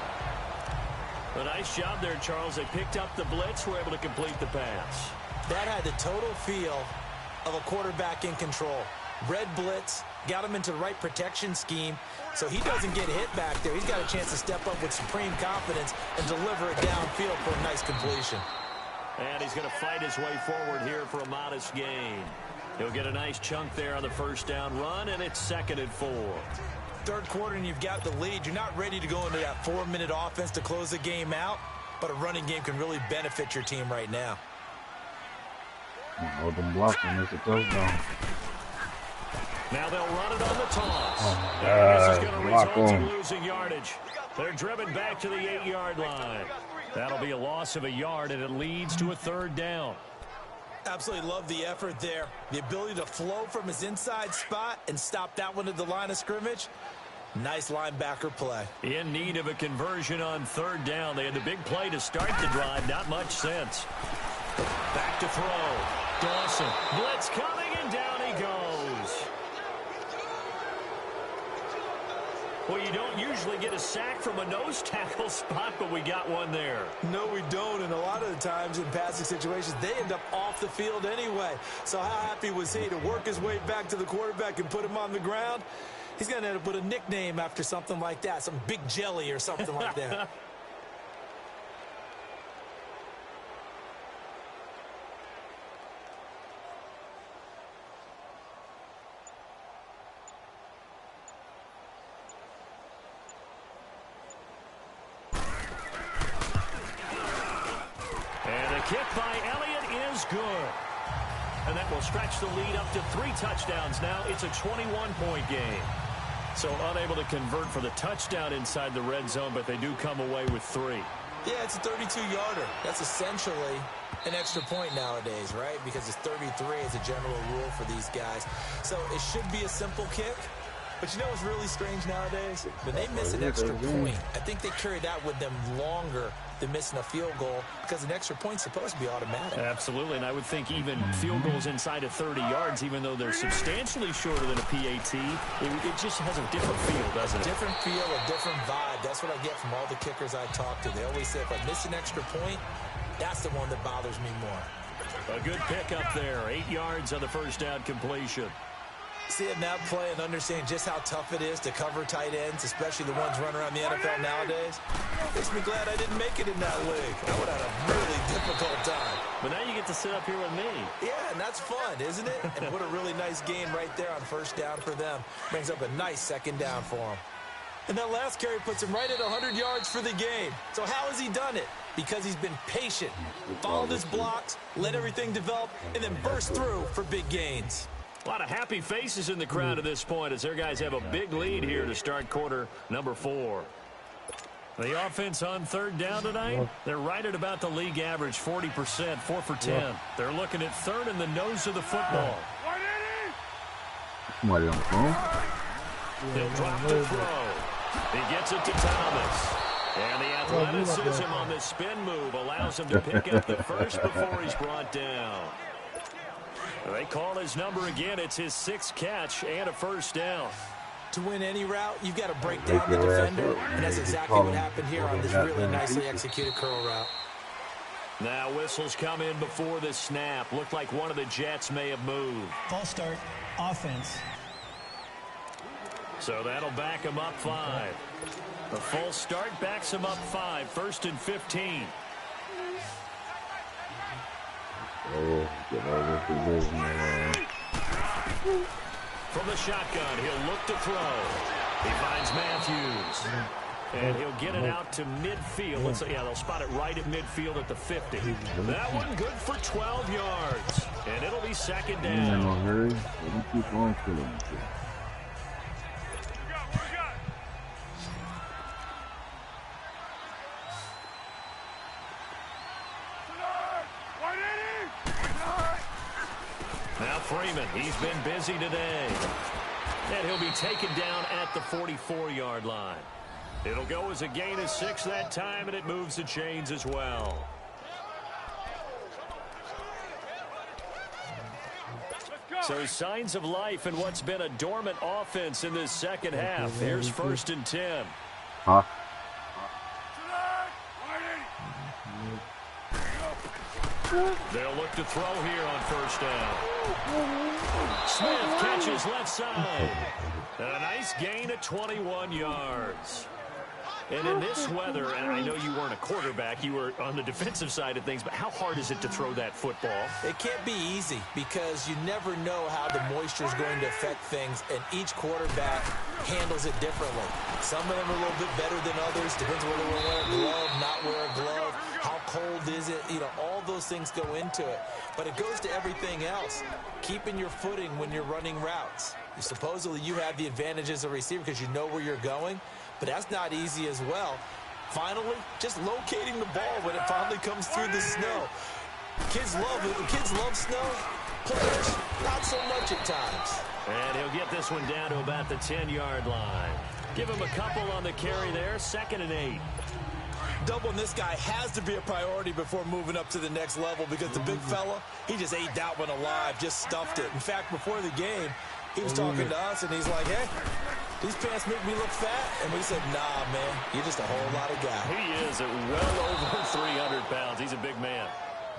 A nice job there, Charles. They picked up the blitz, were able to complete the pass. That had the total feel of a quarterback in control. Red blitz, got him into the right protection scheme, so he doesn't get hit back there. He's got a chance to step up with supreme confidence and deliver it downfield for a nice completion. And he's going to fight his way forward here for a modest gain. He'll get a nice chunk there on the first down run, and it's 2nd and 4. Third quarter and you've got the lead. You're not ready to go into that 4-minute offense to close the game out, but a running game can really benefit your team right now. All them blocks and it's a touchdown. Now they'll run it on the toss. Oh, This is going to result in losing yardage. They're driven back to the 8-yard line. That'll be a loss of a yard, and it leads to a 3rd down. Absolutely love the effort there. The ability to flow from his inside spot and stop that one at the line of scrimmage. Nice linebacker play. In need of a conversion on 3rd down. They had the big play to start the drive. Not much sense. Back to throw. Dawson. Blitz coming, and down he goes. Well, you don't usually get a sack from a nose tackle spot, but we got one there. No, we don't, and a lot of the times in passing situations, they end up off the field anyway. So how happy was he to work his way back to the quarterback and put him on the ground? He's going to end up with a nickname after something like that, some Big Jelly or something like that. Kick by Elliott is good. And that will stretch the lead up to 3 touchdowns now. It's a 21-point game. So unable to convert for the touchdown inside the red zone, but they do come away with 3. Yeah, it's a 32-yarder. That's essentially an extra point nowadays, right? Because it's 33 as a general rule for these guys. So it should be a simple kick. But you know what's really strange nowadays? When they miss an extra point, I think they carry that with them longer than missing a field goal because an extra point's supposed to be automatic. Absolutely, and I would think even field goals inside of 30 yards, even though they're substantially shorter than a PAT, it just has a different feel, doesn't it? Different feel, a different vibe. That's what I get from all the kickers I talk to. They always say if I miss an extra point, that's the one that bothers me more. A good pickup there, 8 yards on the first down completion. Seeing that play and understanding just how tough it is to cover tight ends, especially the ones running around the NFL nowadays, makes me glad I didn't make it in that league. I would have had a really difficult time. But now you get to sit up here with me. Yeah, and that's fun, isn't it? And what a really nice gain right there on first down for them. Brings up a nice 2nd down for them. And that last carry puts him right at 100 yards for the game. So how has he done it? Because he's been patient, followed his blocks, let everything develop, and then burst through for big gains. A lot of happy faces in the crowd at this point as their guys have a big lead here to start quarter number 4. The offense on 3rd down tonight, they're right at about the league average, 40%, 4 for 10. They're looking at 3rd in the nose of the football. Somebody on the phone? He'll drop the throw. He gets it to Thomas. And the athleticism on the spin move allows him to pick up the first before he's brought down. They call his number again. It's his 6th catch and a first down. To win any route, you've got to break down the defender, and that's exactly what happened here on this really nicely executed curl route. Now whistles come in before the snap. Looked like one of the Jets may have moved. False start, offense. So that'll back him up 5. The false start backs him up 5. 1st and 15. Oh, get over position. From the shotgun, he'll look to throw. He finds Matthews. And he'll get it out to midfield. Let's say, yeah, they'll spot it right at midfield at the 50. That one good for 12 yards. And it'll be second down. No hurry. You keep on killing me. Now Freeman, he's been busy today. And he'll be taken down at the 44-yard line. It'll go as a gain of 6 that time, and it moves the chains as well. So signs of life in what's been a dormant offense in this second half. Here's 1st and 10. Huh? They'll look to throw here on 1st down. Smith catches left side. A nice gain of 21 yards. And in this weather, and I know you weren't a quarterback, you were on the defensive side of things, but how hard is it to throw that football? It can't be easy because you never know how the moisture is going to affect things, and each quarterback handles it differently. Some of them are a little bit better than others. Depends whether they wear a glove, not wear a glove. How cold is it? You know, all those things go into it. But it goes to everything else. Keeping your footing when you're running routes. Supposedly you have the advantage as a receiver because you know where you're going. But that's not easy as well. Finally, just locating the ball when it finally comes through the snow. Kids love it. Kids love snow. Players, not so much at times. And he'll get this one down to about the 10-yard line. Give him a couple on the carry there. 2nd and 8. Doubling this guy has to be a priority before moving up to the next level because the big fella, he just ate that one alive, just stuffed it. In fact, before the game, he was talking to us, and he's like, hey, these pants make me look fat. And we said, nah, man, you're just a whole lot of guy. He is at well over 300 pounds. He's a big man.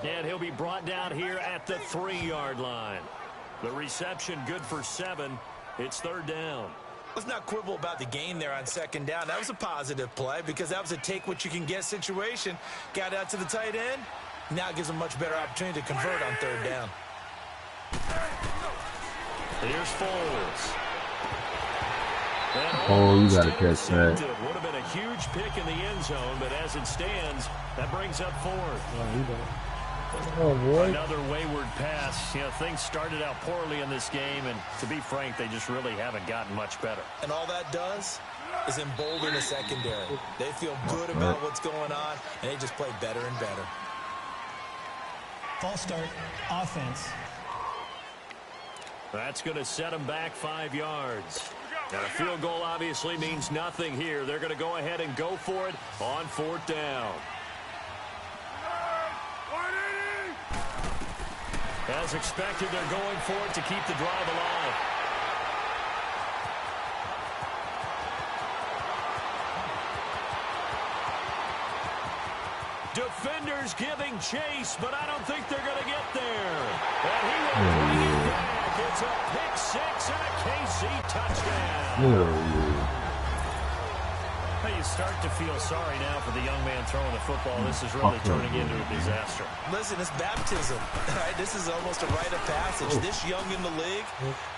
And he'll be brought down here at the 3-yard line. The reception good for 7. It's 3rd down. Let's not quibble about the gain there on 2nd down. That was a positive play because that was a take-what-you-can-get situation. Got out to the tight end. Now it gives them a much better opportunity to convert on 3rd down. Here's Foles. Oh, you got to catch that. Would have been a huge pick in the end zone, but as it stands, that brings up 4th. Oh, boy. Another wayward pass. You know, things started out poorly in this game, and to be frank, they just really haven't gotten much better. And all that does is embolden the secondary. They feel good about what's going on, and they just play better and better. False start, offense. That's going to set them back 5 yards. And a field goal obviously means nothing here. They're going to go ahead and go for it on 4th down. As expected, they're going for it to keep the drive alive. Defenders giving chase, but I don't think they're going to get there. And he will bring it back. It's a pick 6 and a KC touchdown. Hey, you start to feel sorry now for the young man throwing the football. This is really turning into a disaster. Listen, it's baptism. Right? This is almost a rite of passage. This young in the league,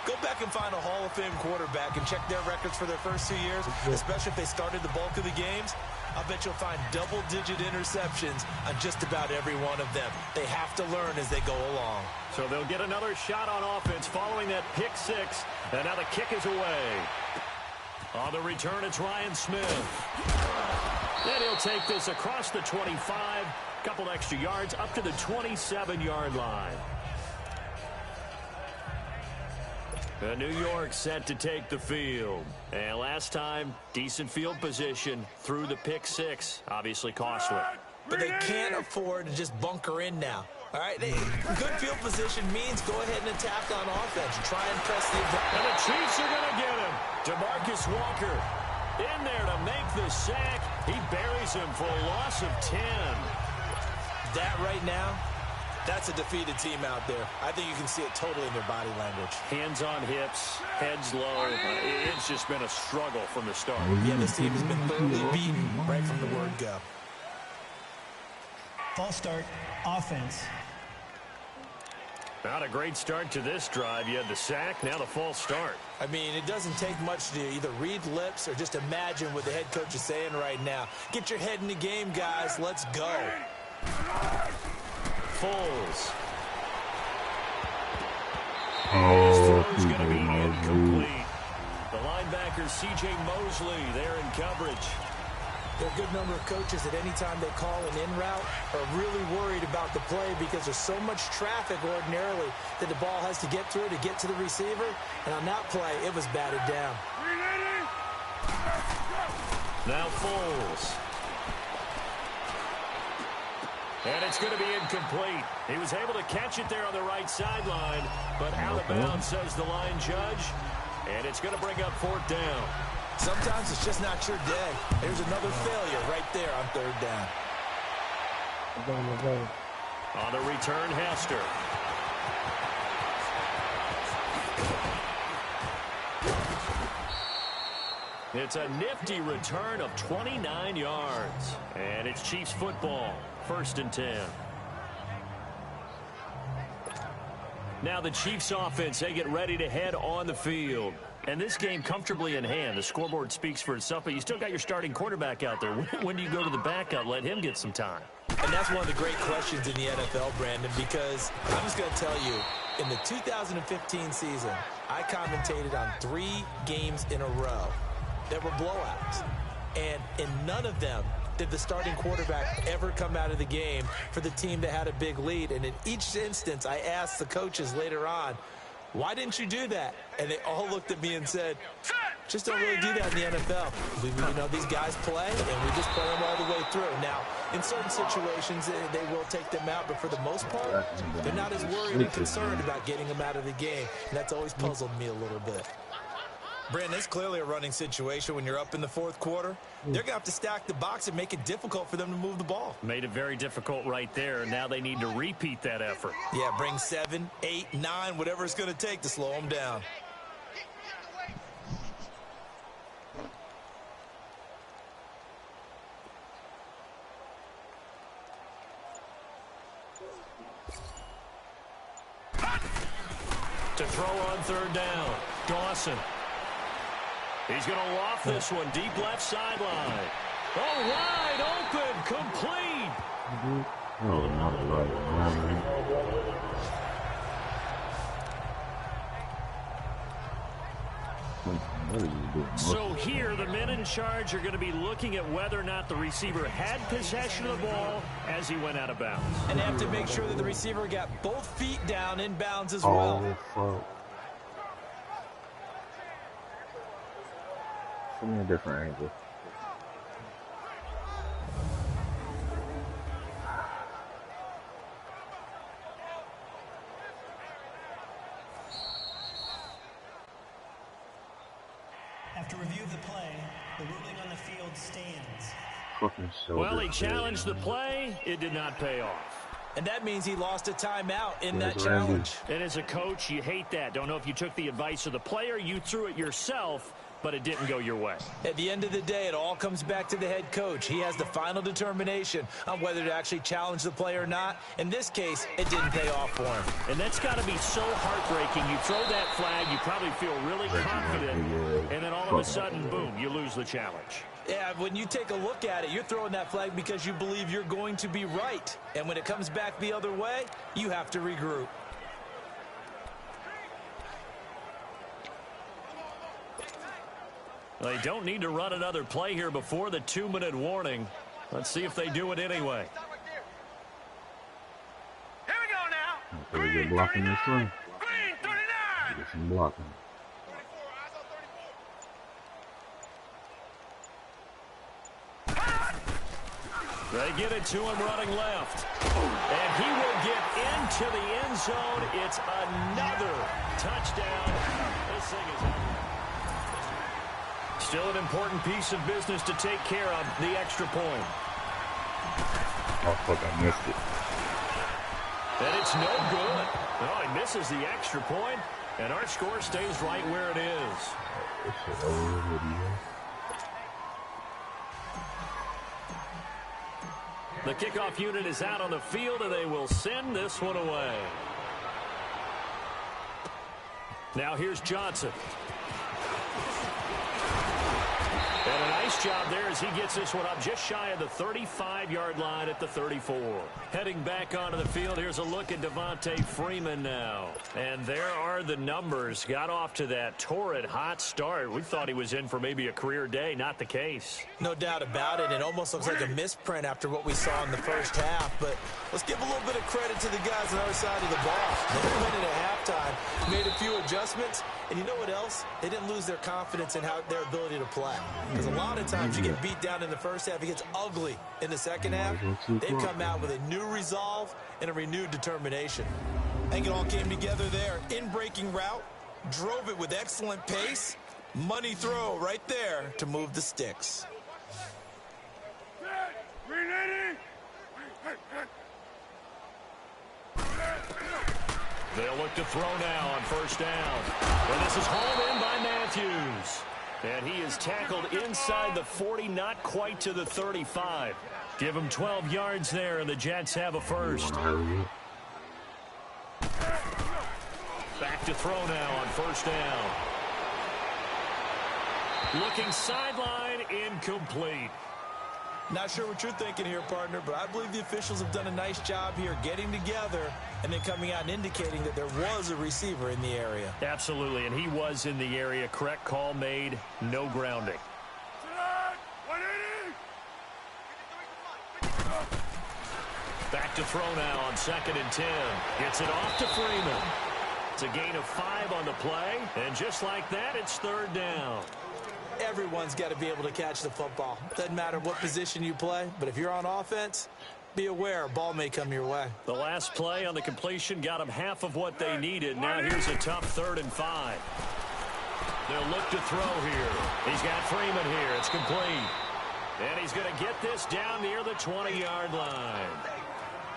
go back and find a Hall of Fame quarterback and check their records for their first 2 years, especially if they started the bulk of the games. I bet you'll find double-digit interceptions on just about every one of them. They have to learn as they go along. So they'll get another shot on offense following that pick 6, and now the kick is away. On the return, it's YUNG-SMUVE. Then he'll take this across the 25, couple extra yards up to the 27-yard line. New York set to take the field. And last time, decent field position through the pick 6. Obviously costly. But they can't afford to just bunker in now. All right, good field position means go ahead and attack on offense. Try and press the advantage. And the Chiefs are going to get him. DeMarcus Walker in there to make the sack. He buries him for a loss of 10. That right now, that's a defeated team out there. I think you can see it totally in their body language. Hands on hips, heads low. It's just been a struggle from the start. Yeah, this team has been thoroughly beaten right from the word go. False start, offense. Not a great start to this drive. You had the sack, now the false start. I mean, it doesn't take much to either read lips or just imagine what the head coach is saying right now. Get your head in the game, guys. Let's go. Foles. Oh, His throw's going to be incomplete. The linebacker, C.J. Mosley, there in coverage. There are a good number of coaches that any time they call an in route are really worried about the play because there's so much traffic ordinarily that the ball has to get through to get to the receiver. And on that play, it was batted down. Now Foles. And it's going to be incomplete. He was able to catch it there on the right sideline, but out of bounds, says the line judge. And it's going to bring up 4th down. Sometimes it's just not your day. There's another failure right there on 3rd down. On the return, Hester. It's a nifty return of 29 yards. And it's Chiefs football, 1st and 10. Now the Chiefs offense, they get ready to head on the field. And this game comfortably in hand. The scoreboard speaks for itself, but you still got your starting quarterback out there. When do you go to the backup, let him get some time? And that's one of the great questions in the NFL, Brandon, because I'm just going to tell you, in the 2015 season, I commentated on 3 games in a row that were blowouts. And in none of them did the starting quarterback ever come out of the game for the team that had a big lead. And in each instance, I asked the coaches later on, why didn't you do that? And they all looked at me and said, just don't really do that in the NFL. These guys play, and we just play them all the way through. Now, in certain situations, they will take them out, but for the most part, they're not as worried and concerned about getting them out of the game. And that's always puzzled me a little bit. Brandon, it's clearly a running situation when you're up in the 4th quarter. They're going to have to stack the box and make it difficult for them to move the ball. Made it very difficult right there. Now they need to repeat that effort. Yeah, bring 7, 8, 9, whatever it's going to take to slow them down. To throw on 3rd down, Dawson. He's going to loft this one deep left sideline. Oh, wide open, complete. Oh, not right. What are you doing? So here, the men in charge are going to be looking at whether or not the receiver had possession of the ball as he went out of bounds. And they have to make sure that the receiver got both feet down in bounds as well. Oh, fuck. Show me a different angle. After review of the play, the ruling on the field stands. Well, he challenged the play. It did not pay off. And that means he lost a timeout in that challenge. And as a coach, you hate that. Don't know if you took the advice of the player, you threw it yourself, but it didn't go your way. At the end of the day, it all comes back to the head coach. He has the final determination on whether to actually challenge the play or not. In this case, it didn't pay off for him. And that's got to be so heartbreaking. You throw that flag, you probably feel really confident, and then all of a sudden, boom, you lose the challenge. Yeah, when you take a look at it, you're throwing that flag because you believe you're going to be right. And when it comes back the other way, you have to regroup. They don't need to run another play here before the 2-minute warning. Let's see if they do it anyway. Here we go now. So we get blocking this one. Green 39. Get some blocking. They get it to him running left. And he will get into the end zone. It's another touchdown. This thing is out. Still an important piece of business to take care of, the extra point. Oh, fuck, I missed it. And it's no good. Oh, he misses the extra point, and our score stays right where it is. This shit over video. The kickoff unit is out on the field, and they will send this one away. Now here's Johnson. And a nice job there as he gets this one up just shy of the 35-yard line at the 34. Heading back onto the field, here's a look at Devontae Freeman now. And there are the numbers. Got off to that torrid hot start. We thought he was in for maybe a career day. Not the case. No doubt about it. It almost looks like a misprint after what we saw in the first half. But let's give a little bit of credit to the guys on our side of the ball. They went in at halftime, made a few adjustments. And you know what else? They didn't lose their confidence in their ability to play. Because a lot of times you get beat down in the first half, it gets ugly in the second half. They've come out with a new resolve and a renewed determination. I think it all came together there. In-breaking route, drove it with excellent pace. Money throw right there to move the sticks. They'll look to throw now on first down. And this is hauled in by Matthews. And he is tackled inside the 40, not quite to the 35. Give him 12 yards there, and the Jets have a first. Back to throw now on first down. Looking sideline, incomplete. Not sure what you're thinking here, partner, but I believe the officials have done a nice job here getting together and then coming out and indicating that there was a receiver in the area. Absolutely, and he was in the area. Correct call made, no grounding. Back to throw now on 2nd and 10. Gets it off to Freeman. It's a gain of 5 on the play, and just like that, it's 3rd down. Everyone's got to be able to catch the football. Doesn't matter what position you play, but if you're on offense, be aware a ball may come your way. The last play on the completion got them half of what they needed. Now here's a tough 3rd and 5. They'll look to throw here. He's got Freeman here. It's complete. And he's going to get this down near the 20-yard line.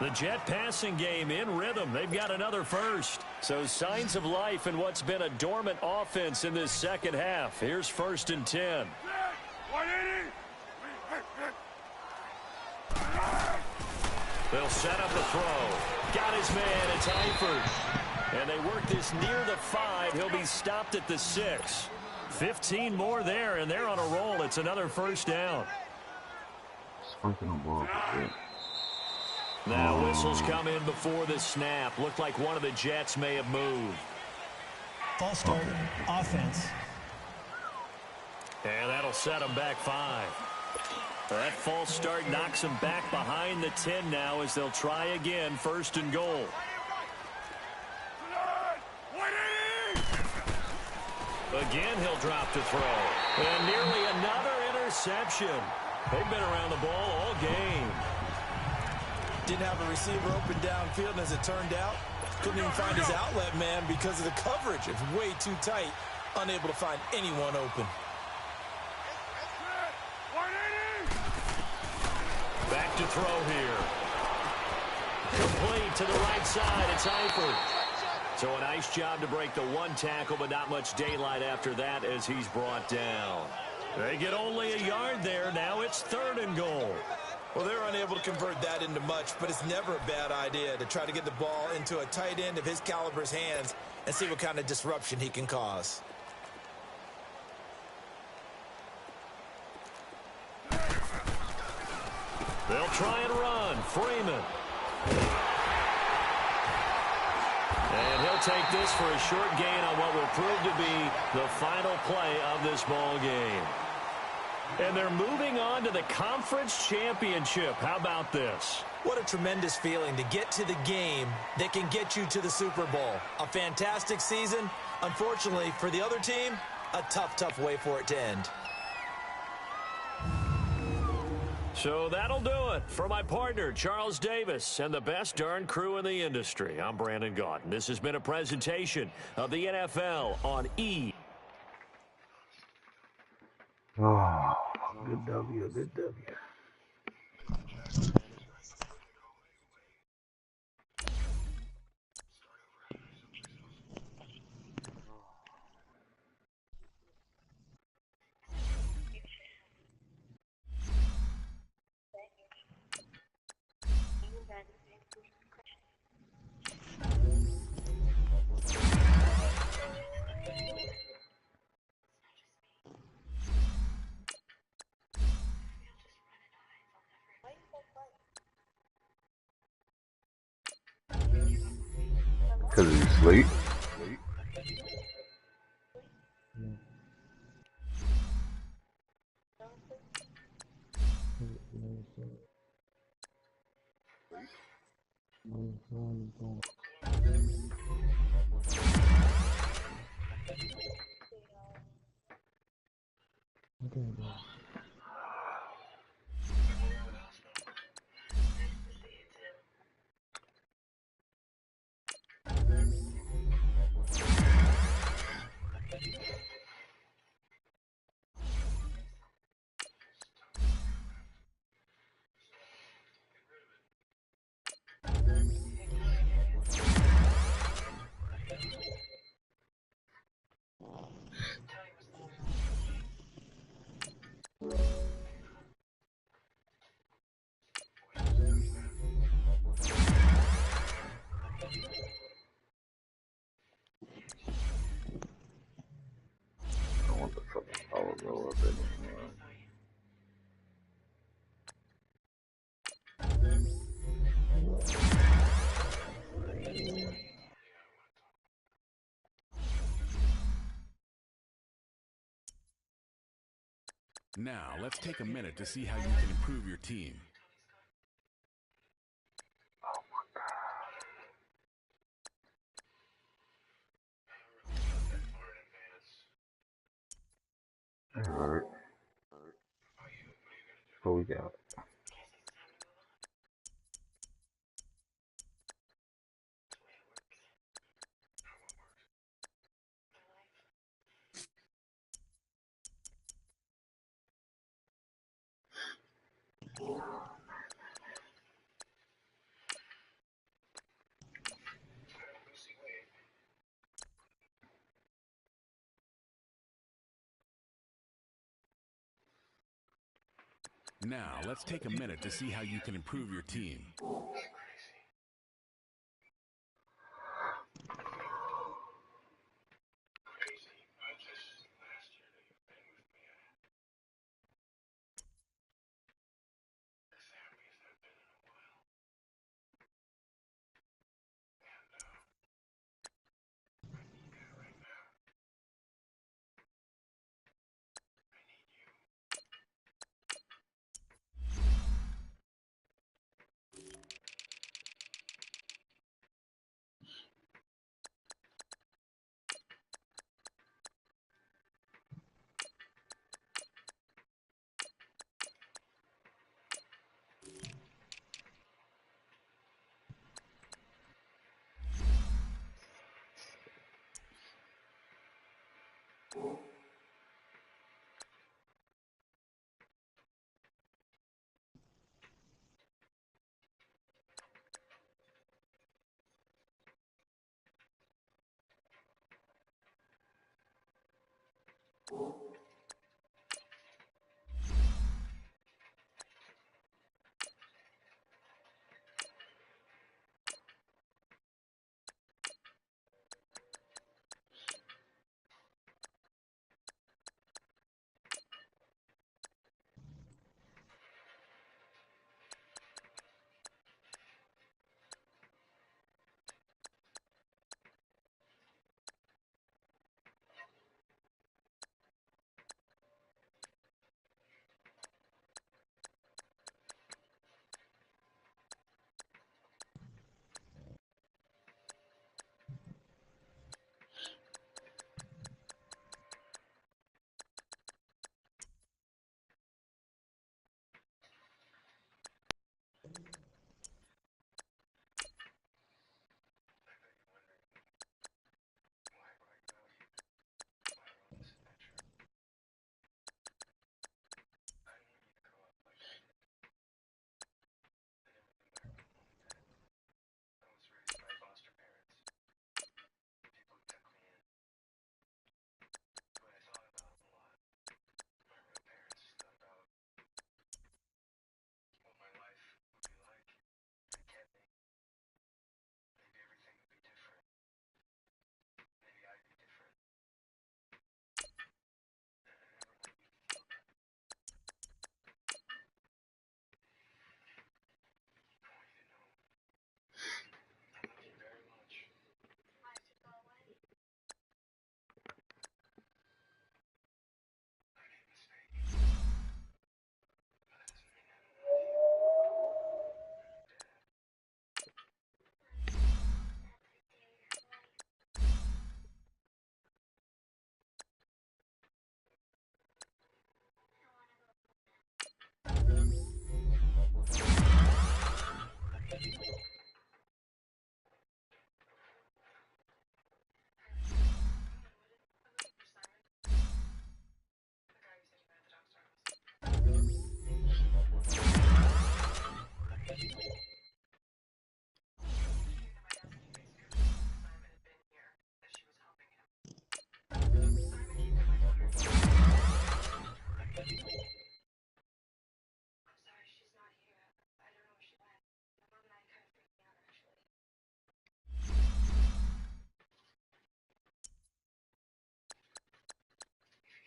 The Jet passing game in rhythm. They've got another first. So signs of life in what's been a dormant offense in this second half. Here's 1st and 10. They'll set up a throw. Got his man. It's Eifert. And they work this near the 5. He'll be stopped at the 6. 15 more there, and they're on a roll. It's another first down. Now whistles come in before the snap. Looked like one of the Jets may have moved. False start, offense. And that'll set them back 5. That false start knocks them back behind the 10 now as they'll try again, 1st and goal. Again, he'll drop to throw. And nearly another interception. They've been around the ball all game. Didn't have a receiver open downfield, and as it turned out, couldn't even find his outlet man because of the coverage. It's way too tight, unable to find anyone open. Back to throw here. Complete to the right side. It's Eifert. So a nice job to break the 1 tackle, but not much daylight after that as he's brought down. They get only a yard there. Now it's 3rd and goal. Well, they're unable to convert that into much, but it's never a bad idea to try to get the ball into a tight end of his caliber's hands and see what kind of disruption he can cause. They'll try and run. Freeman. And he'll take this for a short gain on what will prove to be the final play of this ball game. And they're moving on to the conference championship. How about this? What a tremendous feeling to get to the game that can get you to the Super Bowl. A fantastic season. Unfortunately, for the other team, a tough, tough way for it to end. So that'll do it for my partner, Charles Davis, and the best darn crew in the industry. I'm Brandon Gaudin. This has been a presentation of the NFL on E. Oh, good W, good W. Cause you sleep. Okay, bro. I want the fucking power go up anymore. Now, let's take a minute to see how you can improve your team. Alright. What we got? Now, let's take a minute to see how you can improve your team.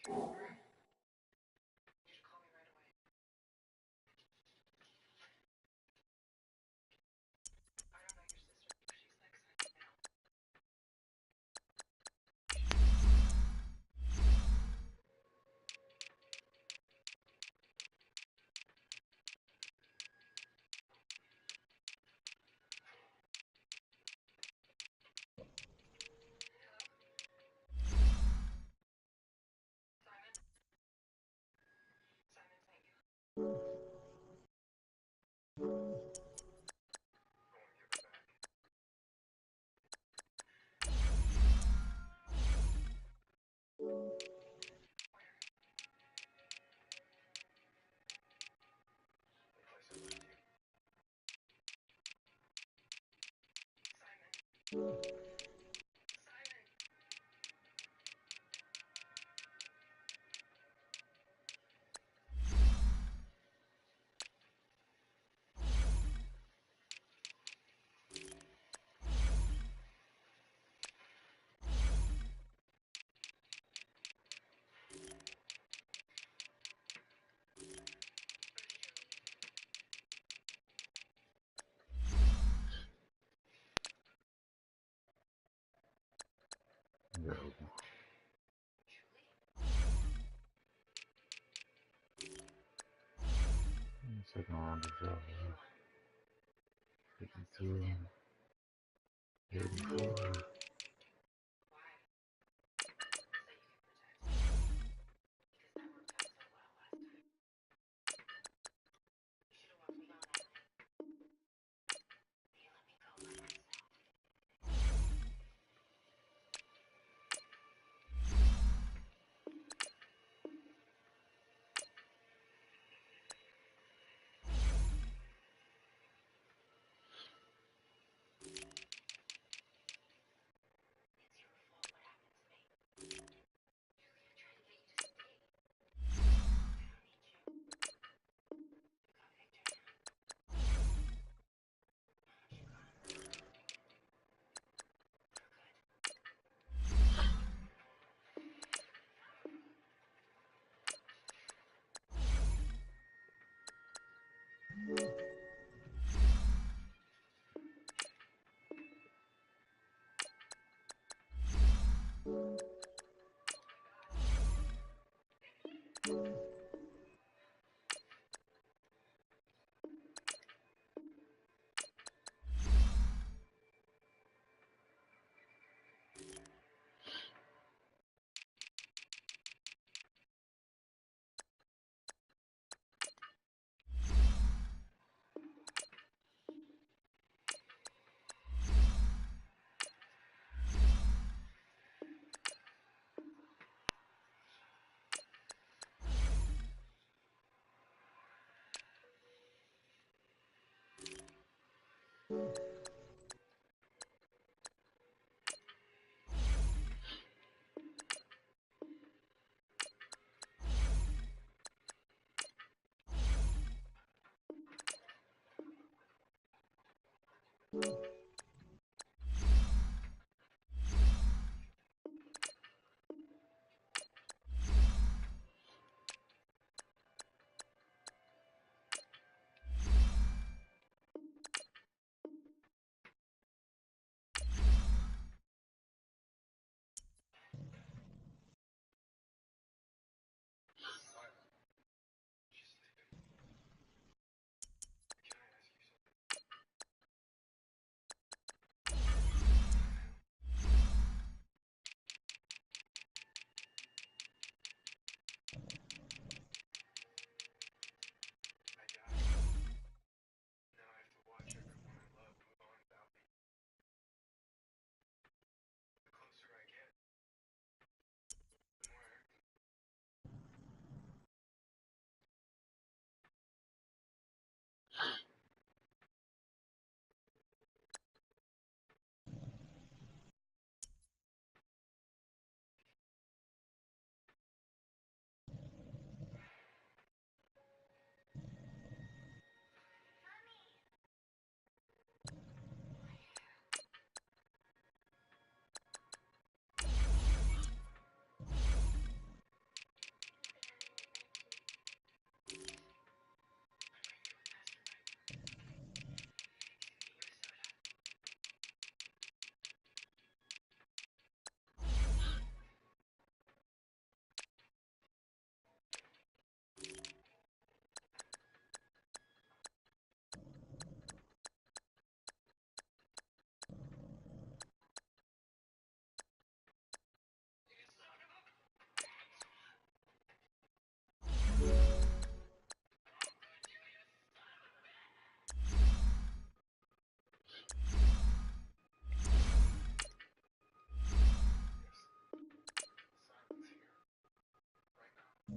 Yeah. Second round of job. 52, 84.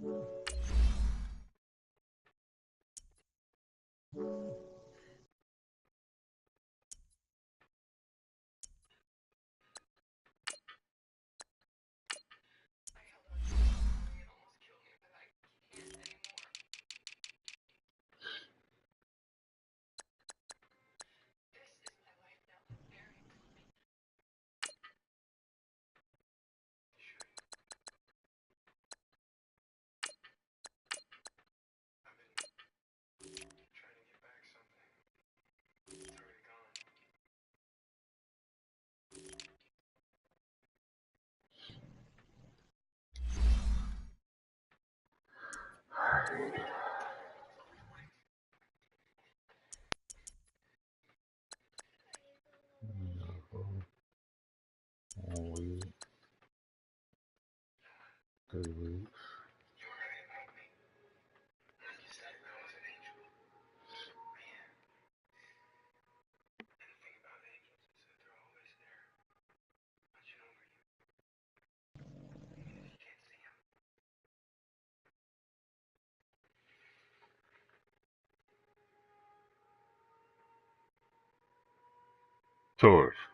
1 week, 3 weeks. Taurus.